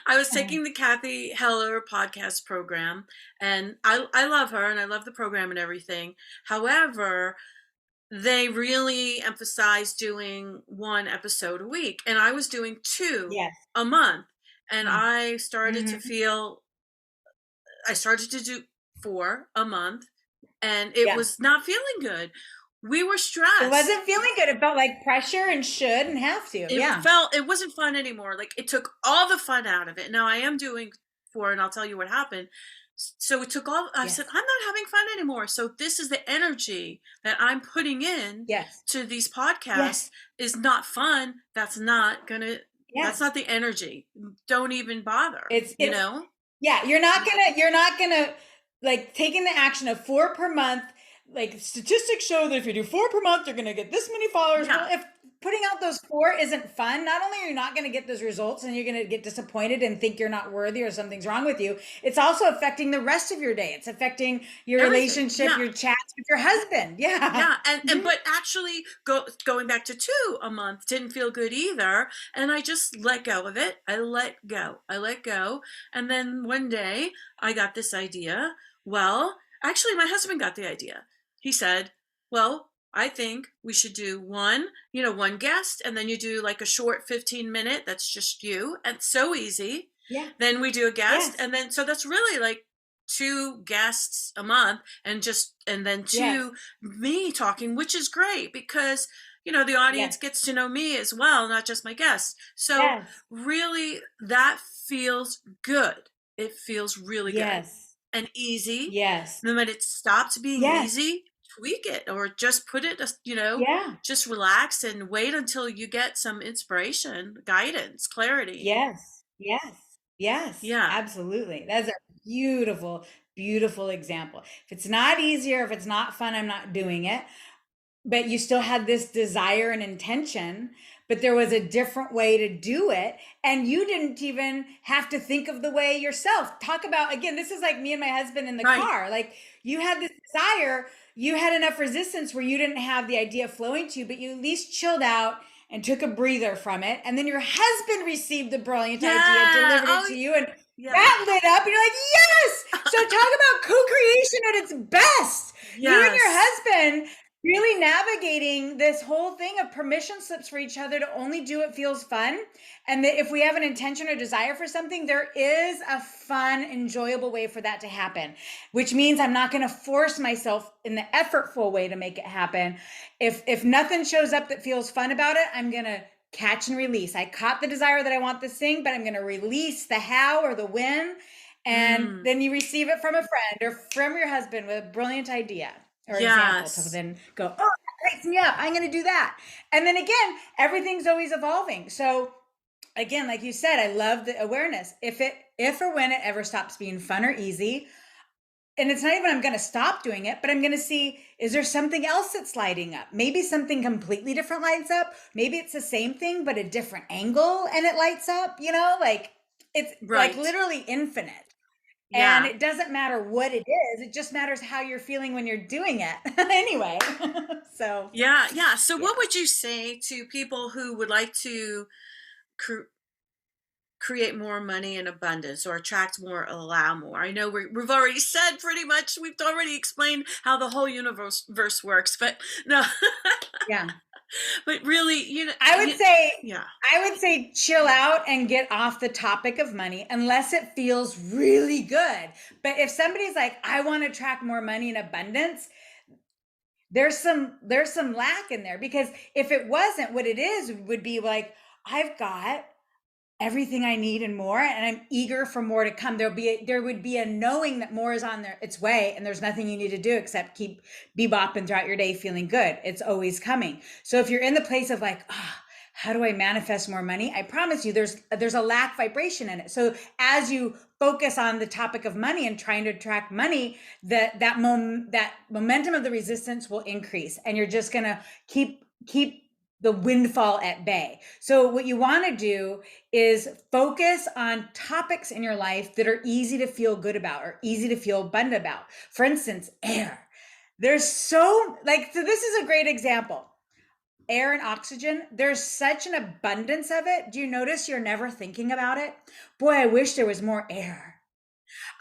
I was taking the Kathy Heller podcast program, and I love her and I love the program and everything. However, they really emphasize doing one episode a week, and I was doing two a month. and Mm. I started to Mhm. feel, I started to do 4 a month, and it Yeah. was not feeling good. We were It stressed. wasn't feeling good. It felt like pressure and should and have to. Yeah. It wasn't fun anymore. Like, it took all the fun out of it. Now I am doing 4, and I'll tell you what happened. So it took all, I said, Yes. I'm not having fun anymore. So this is the energy that I'm putting in Yes. to these podcasts Yes. is not fun. That's Yes. not the energy. Don't even bother, you It's know? yeah, you're not gonna like taking the action of 4 per month. Like statistics show that if you do 4 per month, you're gonna get this many followers. Yeah. Well, if putting out those 4 isn't fun, not only are you not gonna get those results and you're gonna get disappointed and think you're not worthy or something's wrong with you, it's also affecting the rest of your day. It's affecting your Everything. relationship, Yeah. your chats with your husband. Yeah. Yeah, and Mhm. but actually going back to 2 a month didn't feel good either, and I just let go of it. I let go. I let go. And then one day I got this idea. Well, actually my husband got the idea. He said, "Well, I think we should do one guest, and then you do like a short 15-minute that's just you." And it's so easy. Yeah. Then we do a guest, Yes. and then so that's really like 2 guests a month, and then Yes. 2 me talking, which is great because the audience Yes. gets to know me as well, not just my guests. So Yes. really, that feels good. It feels really good Yes. and easy. Yes. The minute it stops being Yes. easy, tweak it or just put it, Yeah. just relax and wait until you get some inspiration, guidance, clarity. Yes. Yes. Yes. Yeah. Absolutely. That's a beautiful, beautiful example. If it's not easier, if it's not fun, I'm not doing it. But you still had this desire and intention, but there was a different way to do it. And you didn't even have to think of the way yourself. Talk about, again, this is like me and my husband in the Right. car. Like you had this desire, you had enough resistance where you didn't have the idea flowing to you, but you at least chilled out and took a breather from it. And then your husband received the brilliant idea, Yeah. delivered it Oh, to you, and yeah. that lit up. And you're like, yes. So talk about co-creation at its best. You and your Yes. husband really navigating this whole thing of permission slips for each other to only do what feels fun. And that if we have an intention or desire for something, there is a fun, enjoyable way for that to happen, which means I'm not going to force myself in the effortful way to make it happen. If nothing shows up that feels fun about it, I'm going to catch and release. I caught the desire that I want this thing, but I'm going to release the how or the when. And Mm. then you receive it from a friend or from your husband with a brilliant idea or example to Yes. then go, oh, that lights me up. I'm going to do that. And then again, everything's always evolving. So again, like you said, I love the awareness. If or when it ever stops being fun or easy, and it's not even I'm going to stop doing it, but I'm going to see, is there something else that's lighting up? Maybe something completely different lights up. Maybe it's the same thing, but a different angle and it lights up, like it's like Right. literally infinite. And Yeah. it doesn't matter what it is. It just matters how you're feeling when you're doing it. Anyway. So, Yeah. Yeah. So yeah. what would you say to people who would like to cr- create more money in abundance or attract more, allow more? I know we've already said pretty much, we've already explained how the whole universe works, but no, Yeah. but really, I would say yeah. I would say chill out and get off the topic of money unless it feels really good. But if somebody's like, I want to attract more money in abundance, there's some lack in there, because if it wasn't, what it is would be like, I've got everything I need and more, and I'm eager for more to come. There would be a knowing that more is on its way, and there's nothing you need to do except keep bebopping throughout your day feeling good. It's always coming. So if you're in the place of like, how do I manifest more money? I promise you there's a lack vibration in it. So as you focus on the topic of money and trying to attract money, that momentum of the resistance will increase, and you're just going to keep the windfall at bay. So what you want to do is focus on topics in your life that are easy to feel good about or easy to feel abundant about. For instance, air. So this is a great example. Air and oxygen, there's such an abundance of it. Do you notice you're never thinking about it? Boy, I wish there was more air.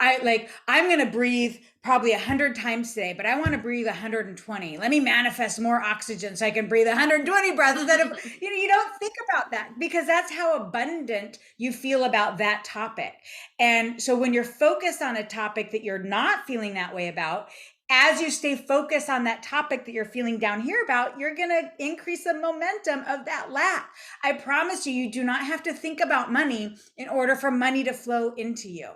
I'm going to breathe probably 100 times today, but I want to breathe 120. Let me manifest more oxygen so I can breathe 120 breaths instead of, you don't think about that because that's how abundant you feel about that topic. And so when you're focused on a topic that you're not feeling that way about, as you stay focused on that topic that you're feeling down here about, you're going to increase the momentum of that lack. I promise you, you do not have to think about money in order for money to flow into you.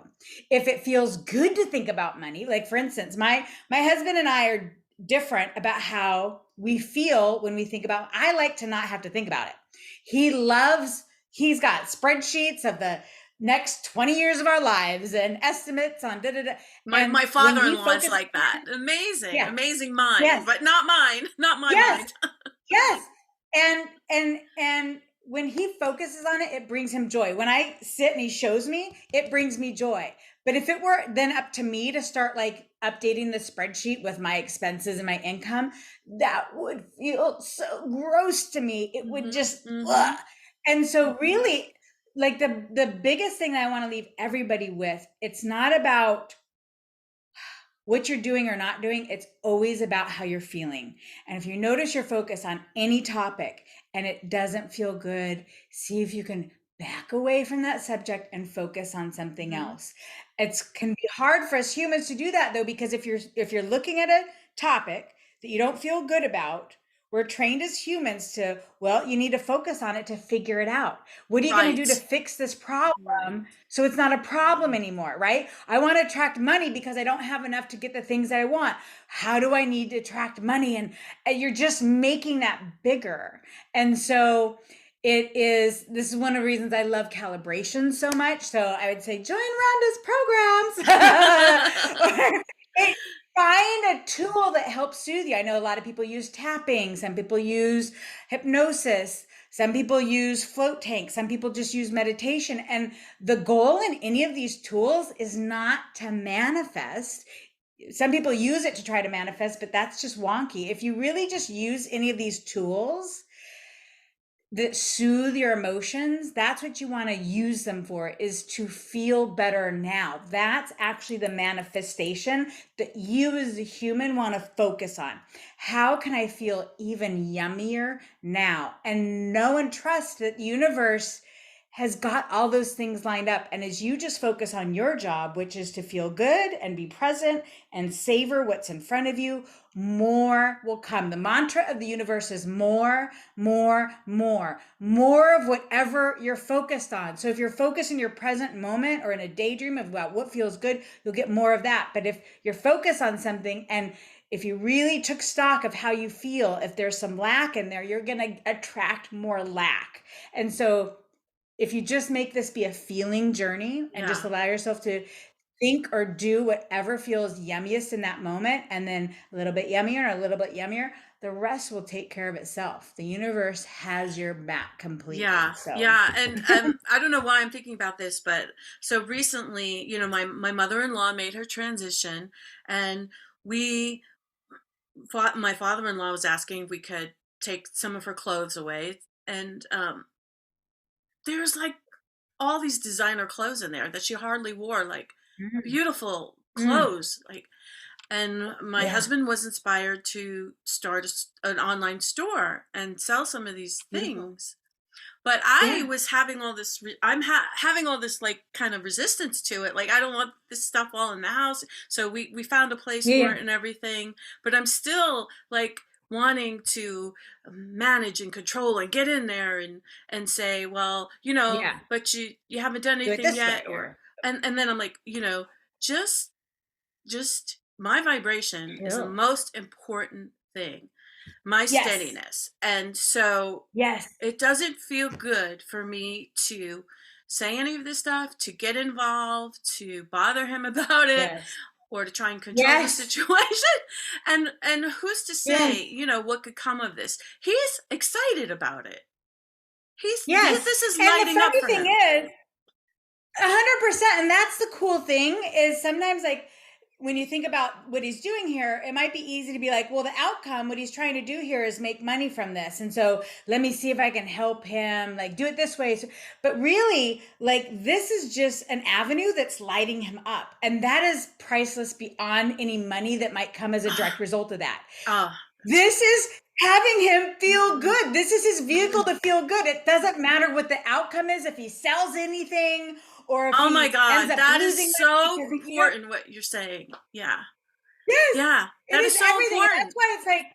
If it feels good to think about money, like for instance, my husband and I are different about how we feel when we think about, I like to not have to think about it. He's got spreadsheets of the next 20 years of our lives and estimates on da-da-da. My father-in-law is like that. Amazing, amazing mind, but not mine, not my mind. Yes. And when he focuses on it, it brings him joy. When I sit and he shows me, it brings me joy. But if it were then up to me to start like updating the spreadsheet with my expenses and my income, that would feel so gross to me. It would just, ugh. And so really, like the biggest thing that I want to leave everybody with, it's not about what you're doing or not doing. It's always about how you're feeling. And if you notice your focus on any topic and it doesn't feel good, see if you can back away from that subject and focus on something else. It can be hard for us humans to do that though, because if you're looking at a topic that you don't feel good about, we're trained as humans to, well, you need to focus on it to figure it out. What are you going to do to fix this problem so it's not a problem anymore, right? I want to attract money because I don't have enough to get the things that I want. How do I need to attract money? And you're just making that bigger. And so this is one of the reasons I love calibration so much. So I would say join Rhonda's programs. Find a tool that helps soothe you. I know a lot of people use tapping. Some people use hypnosis. Some people use float tanks. Some people just use meditation. And the goal in any of these tools is not to manifest. Some people use it to try to manifest, but that's just wonky. If you really just use any of these tools that soothe your emotions, that's what you want to use them for, is to feel better now. That's actually the manifestation that you as a human want to focus on. How can I feel even yummier now? And know and trust that the universe has got all those things lined up. And as you just focus on your job, which is to feel good and be present and savor what's in front of you, more will come. The mantra of the universe is more, more, more, more of whatever you're focused on. So if you're focused in your present moment or in a daydream about what feels good, you'll get more of that. But if you're focused on something and if you really took stock of how you feel, if there's some lack in there, you're going to attract more lack. And so if you just make this be a feeling journey and just allow yourself to think or do whatever feels yummiest in that moment, and then a little bit yummier and a little bit yummier, the rest will take care of itself. The universe has your back completely. Yeah. And I don't know why I'm thinking about this, but so recently, my mother-in-law made her transition, and my father-in-law was asking if we could take some of her clothes away, and there's like all these designer clothes in there that she hardly wore, like beautiful clothes. And my husband was inspired to start an online store and sell some of these things. But I was having all this, having all this like kind of resistance to it. Like, I don't want this stuff all in the house. So we found a place for it and everything, but I'm still like wanting to manage and control and get in there and say, well, but you haven't done anything yet. And then I'm like, just my vibration is the most important thing. My steadiness. And so it doesn't feel good for me to say any of this stuff, to get involved, to bother him about it, or to try and control the situation. And who's to say, what could come of this? He's excited about it. This is lighting up for him. And the funny thing is, 100%. And that's the cool thing is sometimes like when you think about what he's doing here, it might be easy to be like, well, the outcome, what he's trying to do here is make money from this. And so let me see if I can help him, like, do it this way. So, but really, like, this is just an avenue that's lighting him up. And that is priceless beyond any money that might come as a direct result of that. Oh, This is having him feel good. This is his vehicle to feel good. It doesn't matter what the outcome is, if he sells anything or if oh he my God, ends up that losing is money so because important what you're saying. Yeah. yes, Yeah. it That is is so everything. And important. that's why it's like,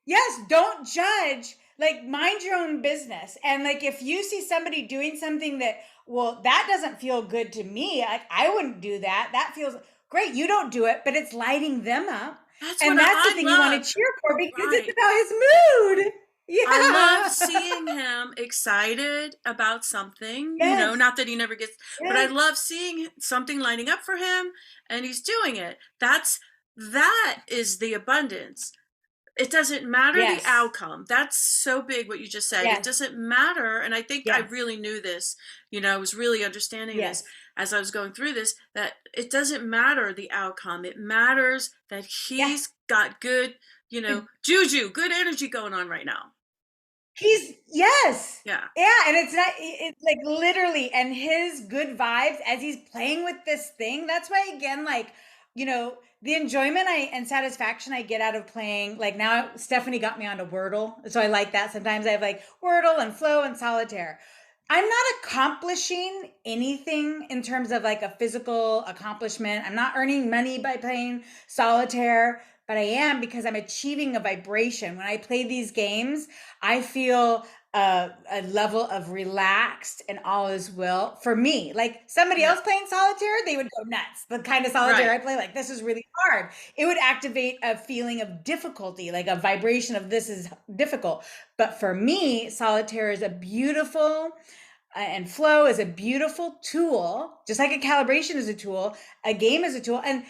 yes, don't judge. Like, mind your own business. And like, if you see somebody doing something that, well, that doesn't feel good to me, I wouldn't do that. That feels great. You don't do it, but it's lighting them up. That's And what that's the I thing you want love. to cheer for because it's Right. about his mood. I love Yeah. seeing him excited about something, Yes. not that he never gets, but I Yes. love seeing something lining up for him and he's doing it. That is the abundance. It doesn't matter the Yes. outcome. That's so big what you just said. It Yes. doesn't matter. And I think I Yes. really knew this, I was really understanding this Yes. as I was going through this, that it doesn't matter the outcome. It matters that Yeah. he's got good, juju, good energy going on right now. Yes. Yeah. Yeah. And it's like literally, and his good vibes as he's playing with this thing. That's why, again, like, the enjoyment and satisfaction I get out of playing, like now Stephanie got me onto Wordle. So I like that. Sometimes I have like Wordle and Flow and Solitaire. I'm not accomplishing anything in terms of like a physical accomplishment. I'm not earning money by playing solitaire, but I am because I'm achieving a vibration. When I play these games, I feel a level of relaxed and all is well for me. Like somebody else playing solitaire, they would go nuts. The kind of solitaire Right. I play, like, this is really hard. It would activate a feeling of difficulty, like a vibration of this is difficult. But for me, solitaire is a beautiful and flow is a beautiful tool, just like a calibration is a tool, a game is a tool. And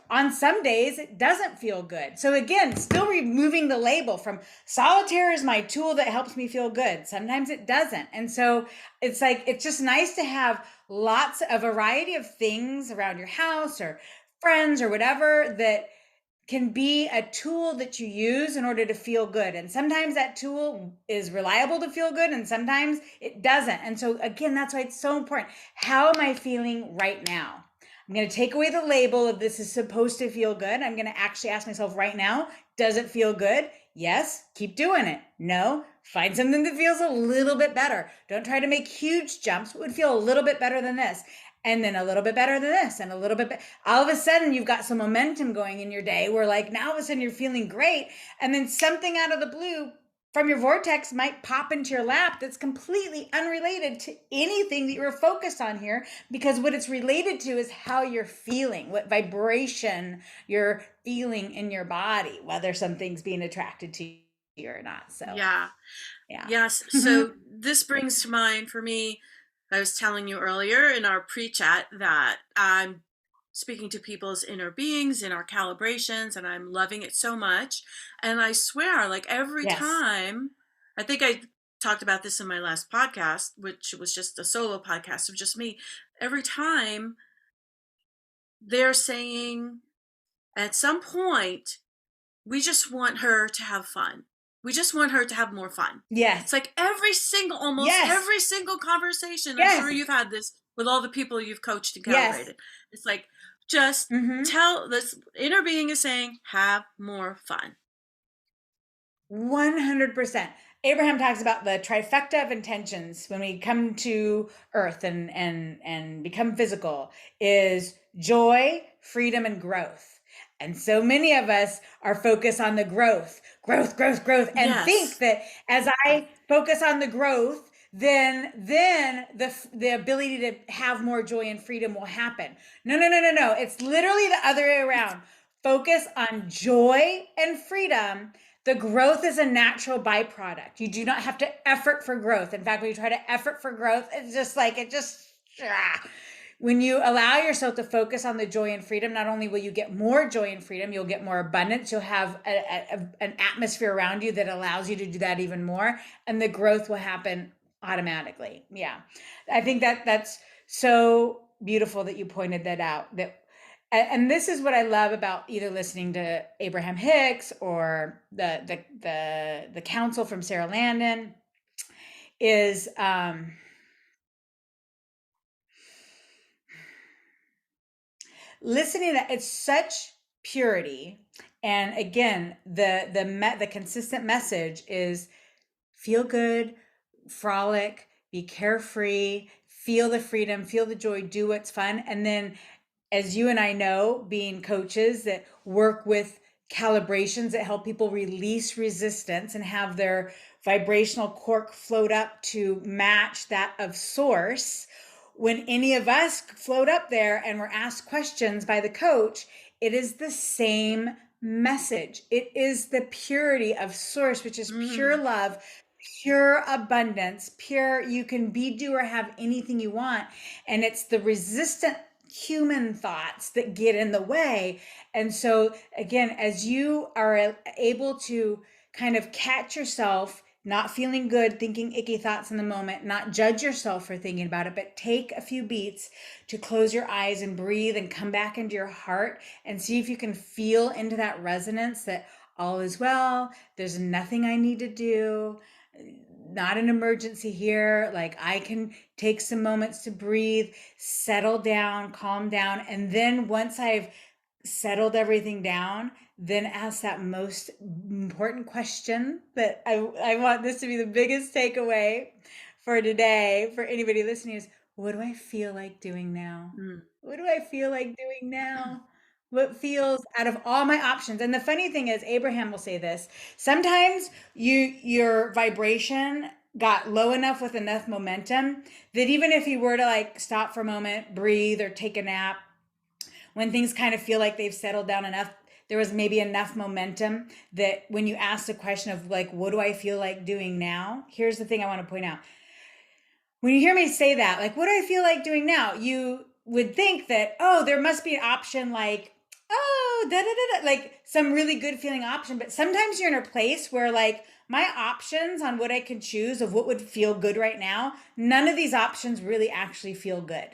on some days it doesn't feel good. So again, still removing the label from solitaire is my tool that helps me feel good. Sometimes it doesn't. And so it's like, it's just nice to have lots of variety of things around your house or friends or whatever that can be a tool that you use in order to feel good. And sometimes that tool is reliable to feel good and sometimes it doesn't. And so again, that's why it's so important. How am I feeling right now? I'm going to take away the label of this is supposed to feel good. I'm going to actually ask myself right now, does it feel good? Yes, keep doing it. No, find something that feels a little bit better. Don't try to make huge jumps. It would feel a little bit better than this. And then a little bit better than this and a little bit. All of a sudden you've got some momentum going in your day where like now all of a sudden you're feeling great. And then something out of the blue from your vortex might pop into your lap that's completely unrelated to anything that you were focused on here, because what it's related to is how you're feeling, what vibration you're feeling in your body, whether something's being attracted to you or not. So Yeah. yeah. Yes. So this brings to mind for me, I was telling you earlier in our pre-chat that I'm speaking to people's inner beings in our calibrations and I'm loving it so much. And I swear, like every Yes. time, I think I talked about this in my last podcast, which was just a solo podcast of just me. Every time they're saying at some point, we just want her to have fun. We just want her to have more fun. Yes. It's like almost every single conversation. I'm sure you've had this with all the people you've coached and calibrated. Yes. It's like, just tell this inner being is saying, have more fun. 100%. Abraham talks about the trifecta of intentions when we come to earth and become physical is joy, freedom, and growth. And so many of us are focused on the growth, and think that as I focus on the growth, then the ability to have more joy and freedom will happen. No. It's literally the other way around. Focus on joy and freedom. The growth is a natural byproduct. You do not have to effort for growth. In fact, when you try to effort for growth, it's just like, when you allow yourself to focus on the joy and freedom, not only will you get more joy and freedom, you'll get more abundance. You'll have an atmosphere around you that allows you to do that even more. And the growth will happen automatically. Yeah. I think that's so beautiful that you pointed that out. and this is what I love about either listening to Abraham Hicks or the counsel from Sarah Landon is listening to that. It's such purity. And again, the consistent message is feel good, frolic, be carefree, feel the freedom, feel the joy, do what's fun. And then, as you and I know, being coaches that work with calibrations that help people release resistance and have their vibrational cork float up to match that of source, when any of us float up there and we're asked questions by the coach, it is the same message. It is the purity of source, which is pure love, pure abundance, pure, you can be, do, or have anything you want. And it's the resistant human thoughts that get in the way. And so again, as you are able to kind of catch yourself not feeling good, thinking icky thoughts in the moment, not judge yourself for thinking about it, but take a few beats to close your eyes and breathe and come back into your heart and see if you can feel into that resonance that all is well, there's nothing I need to do, not an emergency here. Like I can take some moments to breathe, settle down, calm down. And then once I've settled everything down, then ask that most important question that I want this to be the biggest takeaway for today for anybody listening is, what do I feel like doing now? What do I feel like doing now? What feels out of all my options? And the funny thing is, Abraham will say this, sometimes your vibration got low enough with enough momentum that even if you were to like stop for a moment, breathe, or take a nap, when things kind of feel like they've settled down enough, there was maybe enough momentum that when you ask the question of like, what do I feel like doing now? Here's the thing I want to point out. When you hear me say that, like, what do I feel like doing now? You would think that, oh, there must be an option like, oh, da da da da, like some really good feeling option. But sometimes you're in a place where like my options on what I could choose of what would feel good right now, none of these options really actually feel good.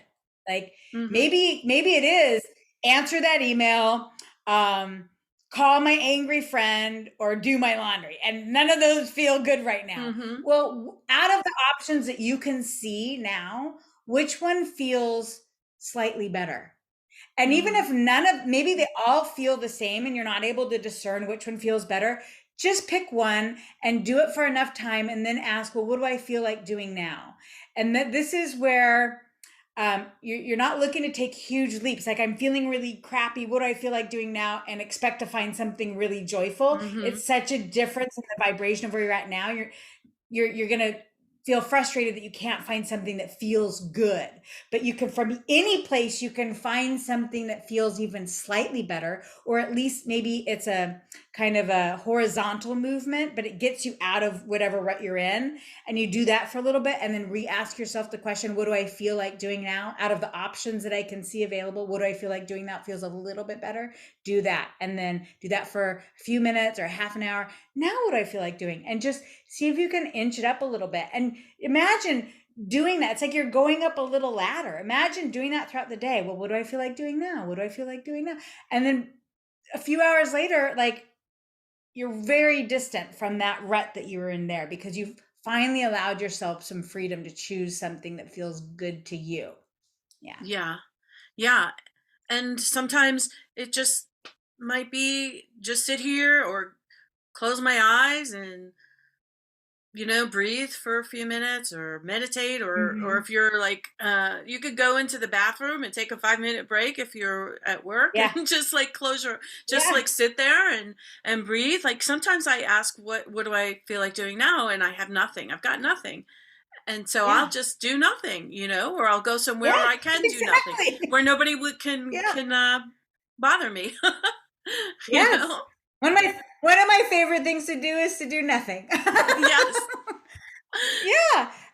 Like maybe it is answer that email, call my angry friend, or do my laundry. And none of those feel good right now. Well, out of the options that you can see now, which one feels slightly better? And even if maybe they all feel the same and you're not able to discern which one feels better, just pick one and do it for enough time and then ask, well, what do I feel like doing now? And this is where you're not looking to take huge leaps. Like I'm feeling really crappy. What do I feel like doing now? And expect to find something really joyful. It's such a difference in the vibration of where you're at now. You're going to feel frustrated that you can't find something that feels good, but you can, from any place, you can find something that feels even slightly better, or at least maybe it's a kind of a horizontal movement, but it gets you out of whatever rut you're in. And you do that for a little bit and then re-ask yourself the question, what do I feel like doing now? Out of the options that I can see available, what do I feel like doing now? It feels a little bit better. Do that. And then do that for a few minutes or half an hour. Now what do I feel like doing? And just see if you can inch it up a little bit. And imagine doing that. It's like you're going up a little ladder. Imagine doing that throughout the day. Well, what do I feel like doing now? What do I feel like doing now? And then a few hours later, like you're very distant from that rut that you were in there because you've finally allowed yourself some freedom to choose something that feels good to you. Yeah. And sometimes it just might be just sit here or close my eyes and breathe for a few minutes or meditate, or if you're like you could go into the bathroom and take a 5-minute break if you're at work and just like like sit there and breathe. Like sometimes I ask what do I feel like doing now, and I have nothing. I've got nothing. And so I'll just do nothing, or I'll go somewhere where I can do nothing, where nobody can bother me. You know? One of my favorite things to do is to do nothing. Yes.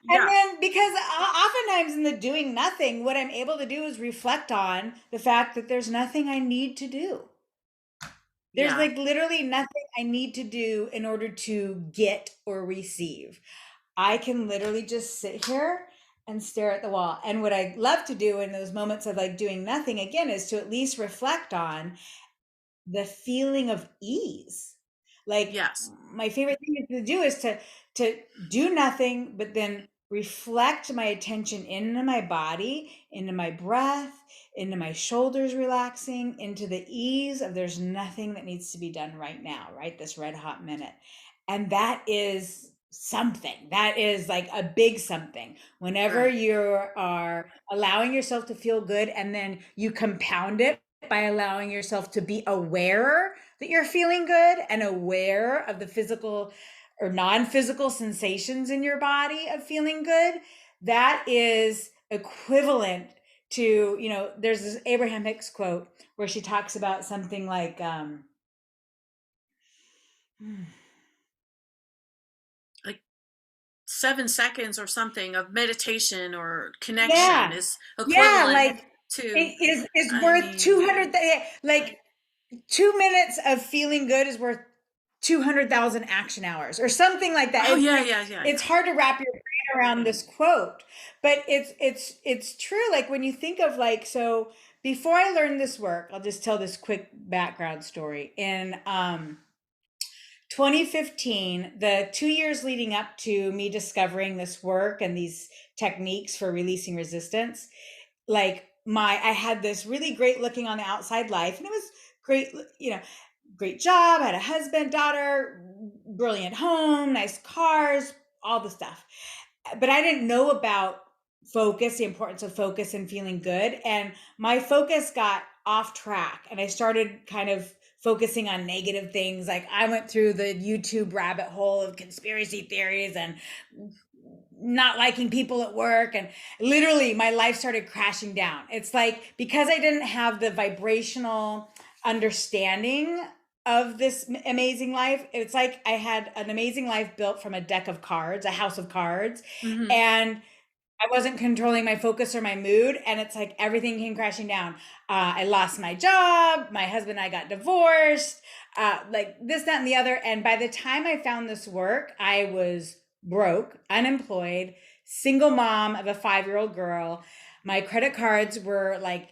And then because oftentimes in the doing nothing, what I'm able to do is reflect on the fact that there's nothing I need to do. There's like literally nothing I need to do in order to get or receive. I can literally just sit here and stare at the wall. And what I love to do in those moments of like doing nothing again is to at least reflect on the feeling of ease. Like Yes. my favorite thing to do is to do nothing, but then reflect my attention into my body, into my breath, into my shoulders relaxing, into the ease of there's nothing that needs to be done right now, right? This red hot minute. And that is something. That is like a big something. Whenever Right. you are allowing yourself to feel good and then you compound it by allowing yourself to be aware that you're feeling good and aware of the physical or non-physical sensations in your body of feeling good, that is equivalent to, there's this Abraham Hicks quote where she talks about something like 7 seconds or something of meditation or connection yeah, is yeah, equivalent like to, it is I worth mean, 200, like 2 minutes of feeling good is worth 200,000 action hours or something like that. oh It's yeah, like, yeah, yeah, it's yeah. hard to wrap your brain around this quote, but it's true. Like when you think of like, so before I learned this work, I'll just tell this quick background story. In 2015, the 2 years leading up to me discovering this work and these techniques for releasing resistance, like I had this really great looking on the outside life, and it was great, great job, had a husband, daughter, brilliant home, nice cars, all the stuff. But I didn't know about focus, the importance of focus and feeling good. And my focus got off track and I started kind of focusing on negative things. Like I went through the YouTube rabbit hole of conspiracy theories and not liking people at work, and literally my life started crashing down. It's like because I didn't have the vibrational understanding of this amazing life, it's like I had an amazing life built from a deck of cards, a house of cards, Mm-hmm. and I wasn't controlling my focus or my mood, and it's like everything came crashing down. I lost my job, my husband and I got divorced, like this, that, and the other. And by the time I found this work, I was broke, unemployed, single mom of a 5-year-old girl. My credit cards were like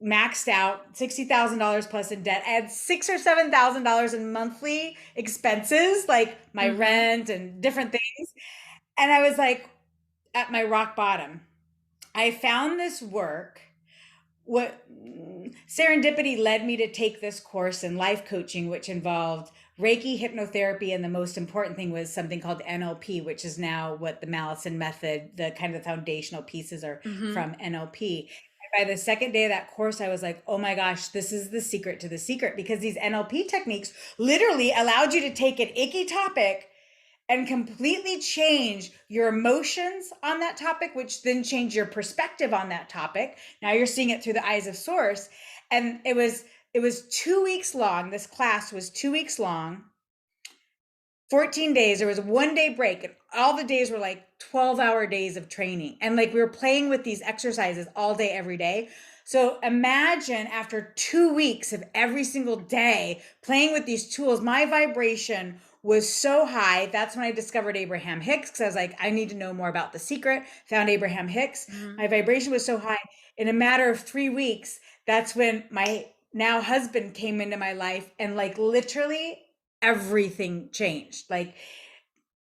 maxed out, $60,000 plus in debt. I had $6,000 or $7,000 in monthly expenses, like my Mm-hmm. rent and different things. And I was like at my rock bottom. I found this work. What serendipity led me to take this course in life coaching, which involved Reiki, hypnotherapy, and the most important thing was something called NLP, which is now what the Mallison method, the kind of foundational pieces are Mm-hmm. from NLP. By the second day of that course, I was like, oh my gosh, this is the secret to the secret, because these NLP techniques literally allowed you to take an icky topic and completely change your emotions on that topic, which then change your perspective on that topic. Now you're seeing it through the eyes of source. And it was 2 weeks long. This class was 2 weeks long, 14 days. There was a 1 day break, and all the days were like 12-hour days of training. And like we were playing with these exercises all day, every day. So imagine after 2 weeks of every single day playing with these tools, my vibration was so high. That's when I discovered Abraham Hicks, because I was like, I need to know more about The Secret. Found Abraham Hicks. Mm-hmm. My vibration was so high. In a matter of 3 weeks, that's when my now husband came into my life, and like literally everything changed. Like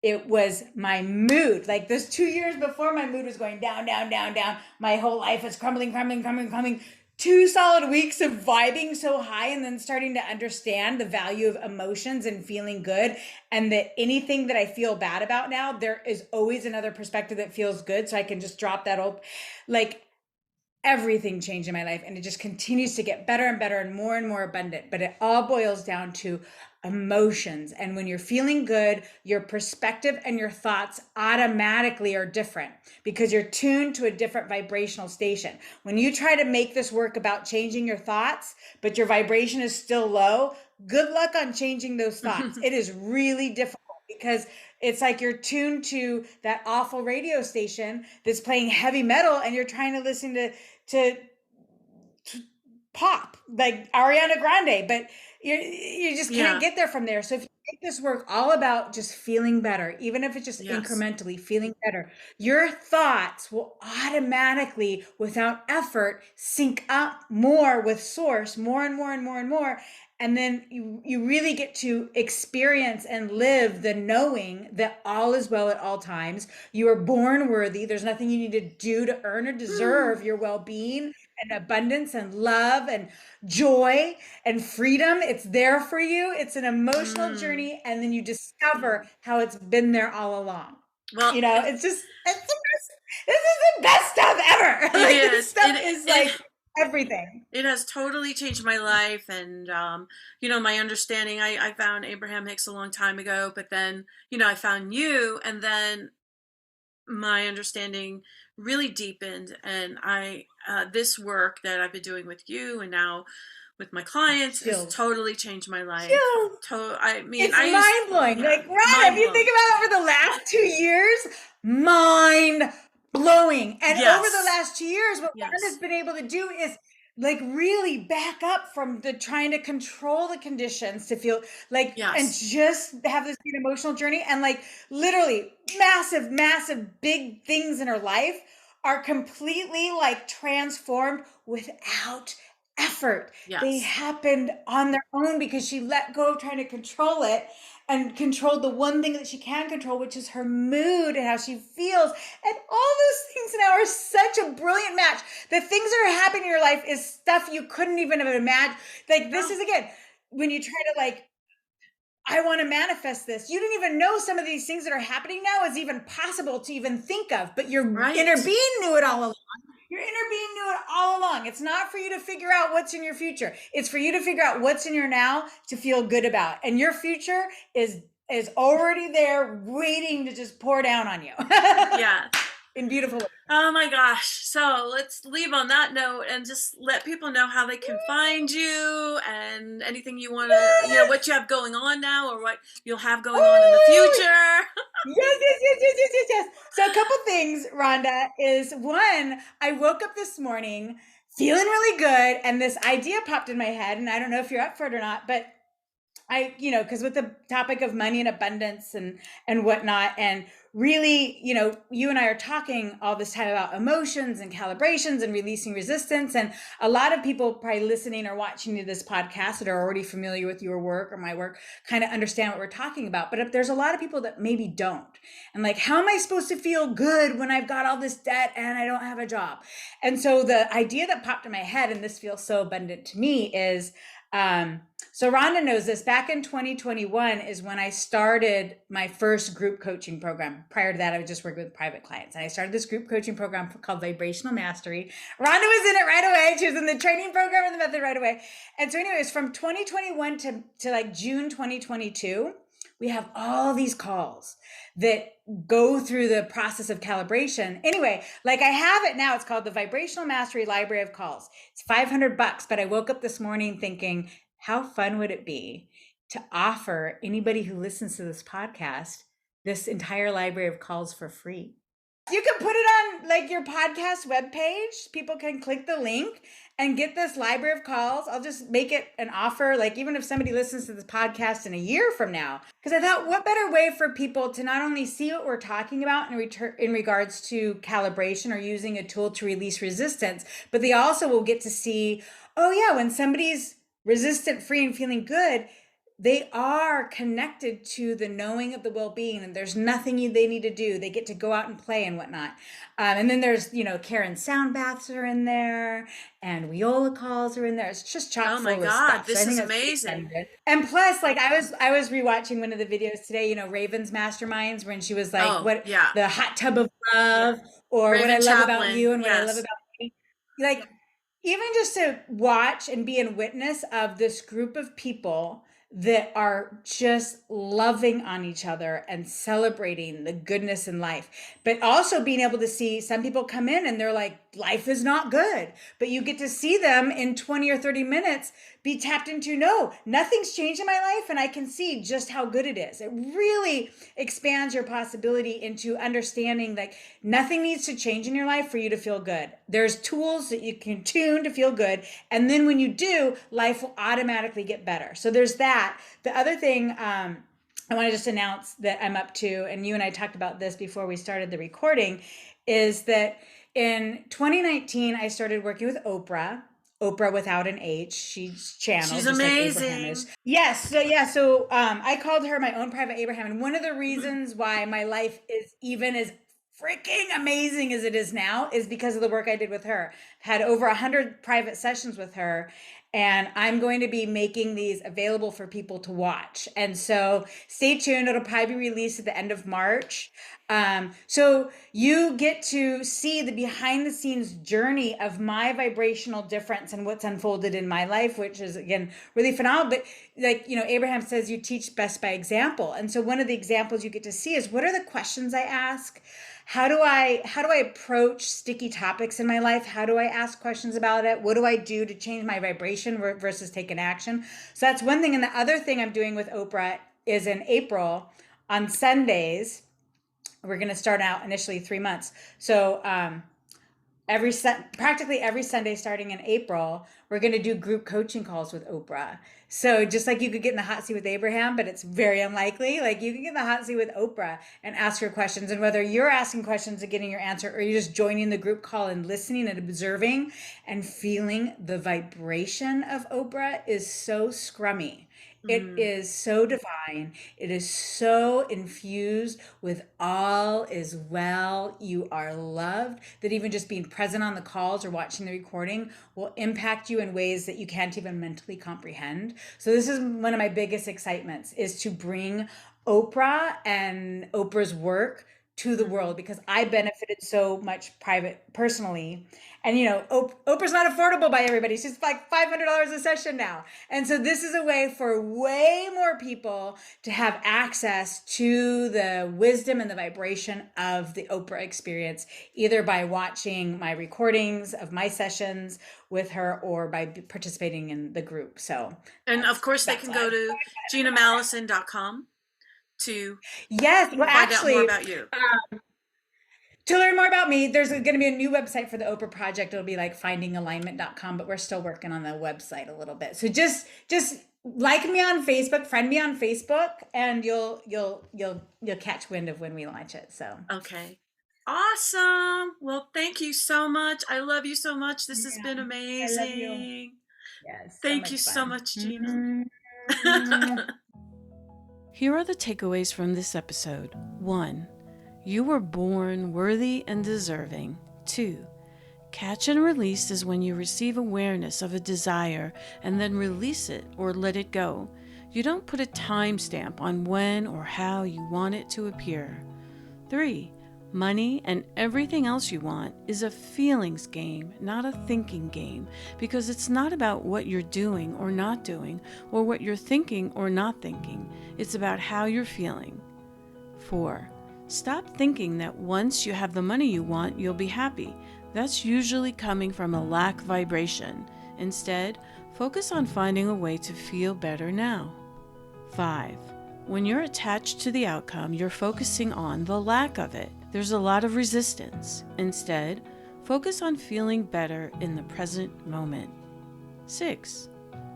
it was my mood. Like those 2 years before, my mood was going down, down, down, down. My whole life was crumbling, crumbling, crumbling, crumbling. 2 solid weeks of vibing so high, and then starting to understand the value of emotions and feeling good, and that anything that I feel bad about now, there is always another perspective that feels good. So I can just drop that old, like everything changed in my life, and it just continues to get better and better and more abundant. But it all boils down to emotions. And when you're feeling good, your perspective and your thoughts automatically are different because you're tuned to a different vibrational station. When you try to make this work about changing your thoughts, but your vibration is still low, good luck on changing those thoughts. It is really difficult, because it's like you're tuned to that awful radio station that's playing heavy metal, and you're trying to listen to pop like Ariana Grande, but you just can't Yeah. get there from there. So if you make this work all about just feeling better, even if it's just Yes. incrementally feeling better, your thoughts will automatically, without effort, sync up more with source, more and more and more and more. And then you really get to experience and live the knowing that all is well at all times. You are born worthy. There's nothing you need to do to earn or deserve your well-being and abundance and love and joy and freedom. It's there for you. It's an emotional journey. And then you discover how it's been there all along. Well, It's the best. This is the best stuff ever. This stuff is everything. It has totally changed my life. And, my understanding, I found Abraham Hicks a long time ago, but then, I found you, and then my understanding really deepened. And this work that I've been doing with you and now with my clients has totally changed my life. It's mind-blowing. Ron, if you think about it over the last 2 years, mind-blowing. And over the last 2 years, what Rhonda's been able to do is really back up from the trying to control the conditions to feel and just have this emotional journey, and literally massive big things in her life are completely transformed without effort. They happened on their own because she let go of trying to control it and controlled the one thing that she can control, which is her mood and how she feels. And all those things now are such a brilliant match. The things that are happening in your life is stuff you couldn't even have imagined. This is, again, when you try to I want to manifest this. You didn't even know some of these things that are happening now is even possible to even think of, but your inner being knew it all along. Your inner being knew it all along. It's not for you to figure out what's in your future. It's for you to figure out what's in your now to feel good about. And your future is already there waiting to just pour down on you. In beautiful ways. Oh my gosh. So let's leave on that note and just let people know how they can find you and anything you want to, what you have going on now or what you'll have going on in the future. Yes. So a couple things, Rhonda, is one, I woke up this morning feeling really good and this idea popped in my head, and I don't know if you're up for it or not, but because with the topic of money and abundance and whatnot, and really, you and I are talking all this time about emotions and calibrations and releasing resistance. And a lot of people probably listening or watching to this podcast that are already familiar with your work or my work kind of understand what we're talking about. But if there's a lot of people that maybe don't, and how am I supposed to feel good when I've got all this debt and I don't have a job? And so the idea that popped in my head, and this feels so abundant to me, is so Rhonda knows this. Back in 2021 is when I started my first group coaching program. Prior to that, I was just working with private clients. And I started this group coaching program called Vibrational Mastery. Rhonda was in it right away. She was in the training program and the method right away. And so anyways, from 2021 to June 2022, we have all these calls that go through the process of calibration. Anyway, I have it now. It's called the Vibrational Mastery Library of Calls. It's $500, but I woke up this morning thinking, how fun would it be to offer anybody who listens to this podcast this entire library of calls for free? You can put it on your podcast webpage. People can click the link and get this library of calls. I'll just make it an offer, even if somebody listens to this podcast in a year from now. Because I thought, what better way for people to not only see what we're talking about in regards to calibration or using a tool to release resistance, but they also will get to see, oh yeah, when somebody's resistant free and feeling good, they are connected to the knowing of the well-being, and there's nothing they need to do. They get to go out and play and whatnot. And then there's, Karen sound baths are in there, and Wiola calls are in there. It's just chock full of stuff. Oh my God, this is amazing. And plus, I was rewatching one of the videos today, Raven's Masterminds, when she was the hot tub of love, or Raven what I love about you and what I love about me. Even just to watch and be in witness of this group of people that are just loving on each other and celebrating the goodness in life, but also being able to see some people come in and they're like, life is not good, but you get to see them in 20 or 30 minutes be tapped into, no, nothing's changed in my life, and I can see just how good it is. It really expands your possibility into understanding that nothing needs to change in your life for you to feel good. There's tools that you can tune to feel good, and then when you do, life will automatically get better. So there's that. The other thing I want to just announce that I'm up to, and you and I talked about this before we started the recording, is that in 2019, I started working with Opra. Oprah without an H. She's channeled, She's just like Abraham amazing. is. Yes. So I called her my own private Abraham. And one of the reasons why my life is even as freaking amazing as it is now is because of the work I did with her. Had over 100 private sessions with her. And I'm going to be making these available for people to watch. And so stay tuned. It'll probably be released at the end of March. So you get to see the behind the scenes journey of my vibrational difference and what's unfolded in my life, which is, again, really phenomenal. But like, Abraham says, you teach best by example. And so one of the examples you get to see is, what are the questions I ask? How do I approach sticky topics in my life? How do I ask questions about it? What do I do to change my vibration versus take an action? So that's one thing. And the other thing I'm doing with Oprah is in April on Sundays. We're going to start out initially 3 months. So practically every Sunday starting in April, we're going to do group coaching calls with Oprah. So just like you could get in the hot seat with Abraham, but it's very unlikely, like you can get in the hot seat with Oprah and ask her questions. And whether you're asking questions and getting your answer, or you're just joining the group call and listening and observing and feeling the vibration of Oprah, is so scrummy. It is so divine. It is so infused with all is well. You are loved. That even just being present on the calls or watching the recording will impact you in ways that you can't even mentally comprehend. So this is one of my biggest excitements, is to bring Oprah and Oprah's work to the world, because I benefited so much personally. And Oprah's not affordable by everybody. She's like $500 a session now. And so this is a way for way more people to have access to the wisdom and the vibration of the Oprah experience, either by watching my recordings of my sessions with her or by participating in the group. So, and of course they can go to GinaMallison.com to find out more about you. To learn more about me, there's going to be a new website for the Oprah project. It'll be like findingalignment.com, but we're still working on the website a little bit. So just like me on Facebook, friend me on Facebook, and you'll catch wind of when we launch it. So okay. Awesome. Well, thank you so much. I love you so much. This has been amazing. I love you. Yes. Thank you so much, Gina. Here are the takeaways from this episode. 1. You were born worthy and deserving. 2. Catch and release is when you receive awareness of a desire and then release it or let it go. You don't put a timestamp on when or how you want it to appear. 3. Money and everything else you want is a feelings game, not a thinking game, because it's not about what you're doing or not doing, or what you're thinking or not thinking. It's about how you're feeling. 4. Stop thinking that once you have the money you want, you'll be happy. That's usually coming from a lack vibration. Instead, focus on finding a way to feel better now. 5. When you're attached to the outcome, you're focusing on the lack of it. There's a lot of resistance. Instead, focus on feeling better in the present moment. 6.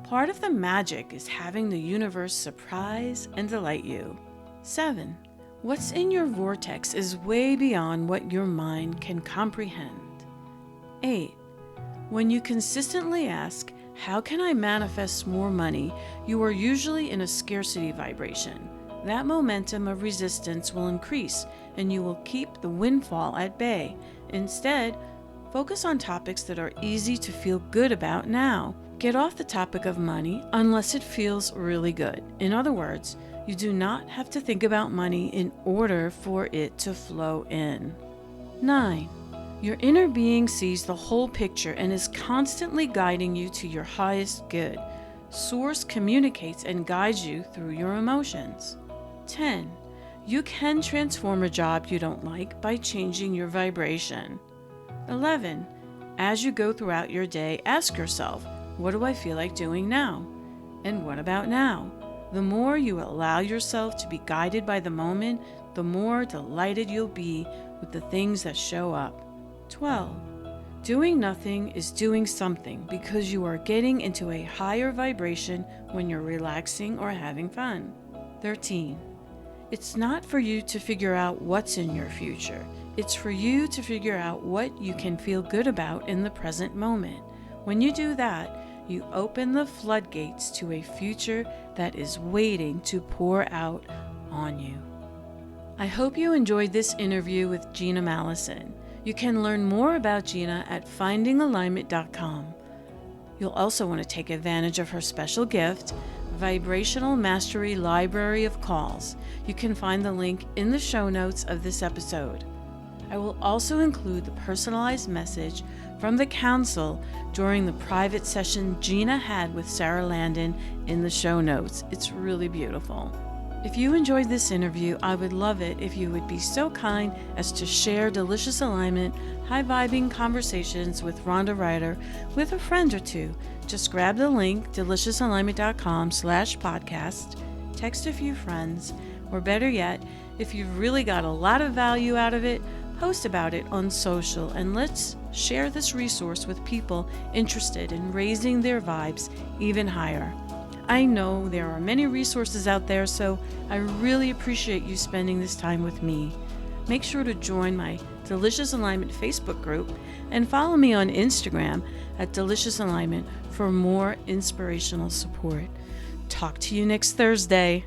Part of the magic is having the universe surprise and delight you. 7. What's in your vortex is way beyond what your mind can comprehend. 8. When you consistently ask, how can I manifest more money, you are usually in a scarcity vibration. That momentum of resistance will increase and you will keep the windfall at bay. Instead, focus on topics that are easy to feel good about now. Get off the topic of money unless it feels really good. In other words, you do not have to think about money in order for it to flow in. 9. Your inner being sees the whole picture and is constantly guiding you to your highest good. Source communicates and guides you through your emotions. 10. You can transform a job you don't like by changing your vibration. 11. As you go throughout your day, ask yourself, what do I feel like doing now? And what about now? The more you allow yourself to be guided by the moment, the more delighted you'll be with the things that show up. 12. Doing nothing is doing something because you are getting into a higher vibration when you're relaxing or having fun. 13. It's not for you to figure out what's in your future. It's for you to figure out what you can feel good about in the present moment. When you do that, you open the floodgates to a future that is waiting to pour out on you. I hope you enjoyed this interview with Gina Mallison. You can learn more about Gina at findingalignment.com. You'll also want to take advantage of her special gift, Vibrational Mastery Library of Calls. You can find the link in the show notes of this episode. I will also include the personalized message from the council during the private session Gina had with Sarah Landon in the show notes. It's really beautiful. If you enjoyed this interview, I would love it if you would be so kind as to share Delicious Alignment, high-vibing conversations with RHONDA RYDER with a friend or two. Just grab the link, deliciousalignment.com/podcast, text a few friends, or better yet, if you've really got a lot of value out of it, post about it on social, and let's share this resource with people interested in raising their vibes even higher. I know there are many resources out there, so I really appreciate you spending this time with me. Make sure to join my Delicious Alignment Facebook group and follow me on Instagram at Delicious Alignment for more inspirational support. Talk to you next Thursday.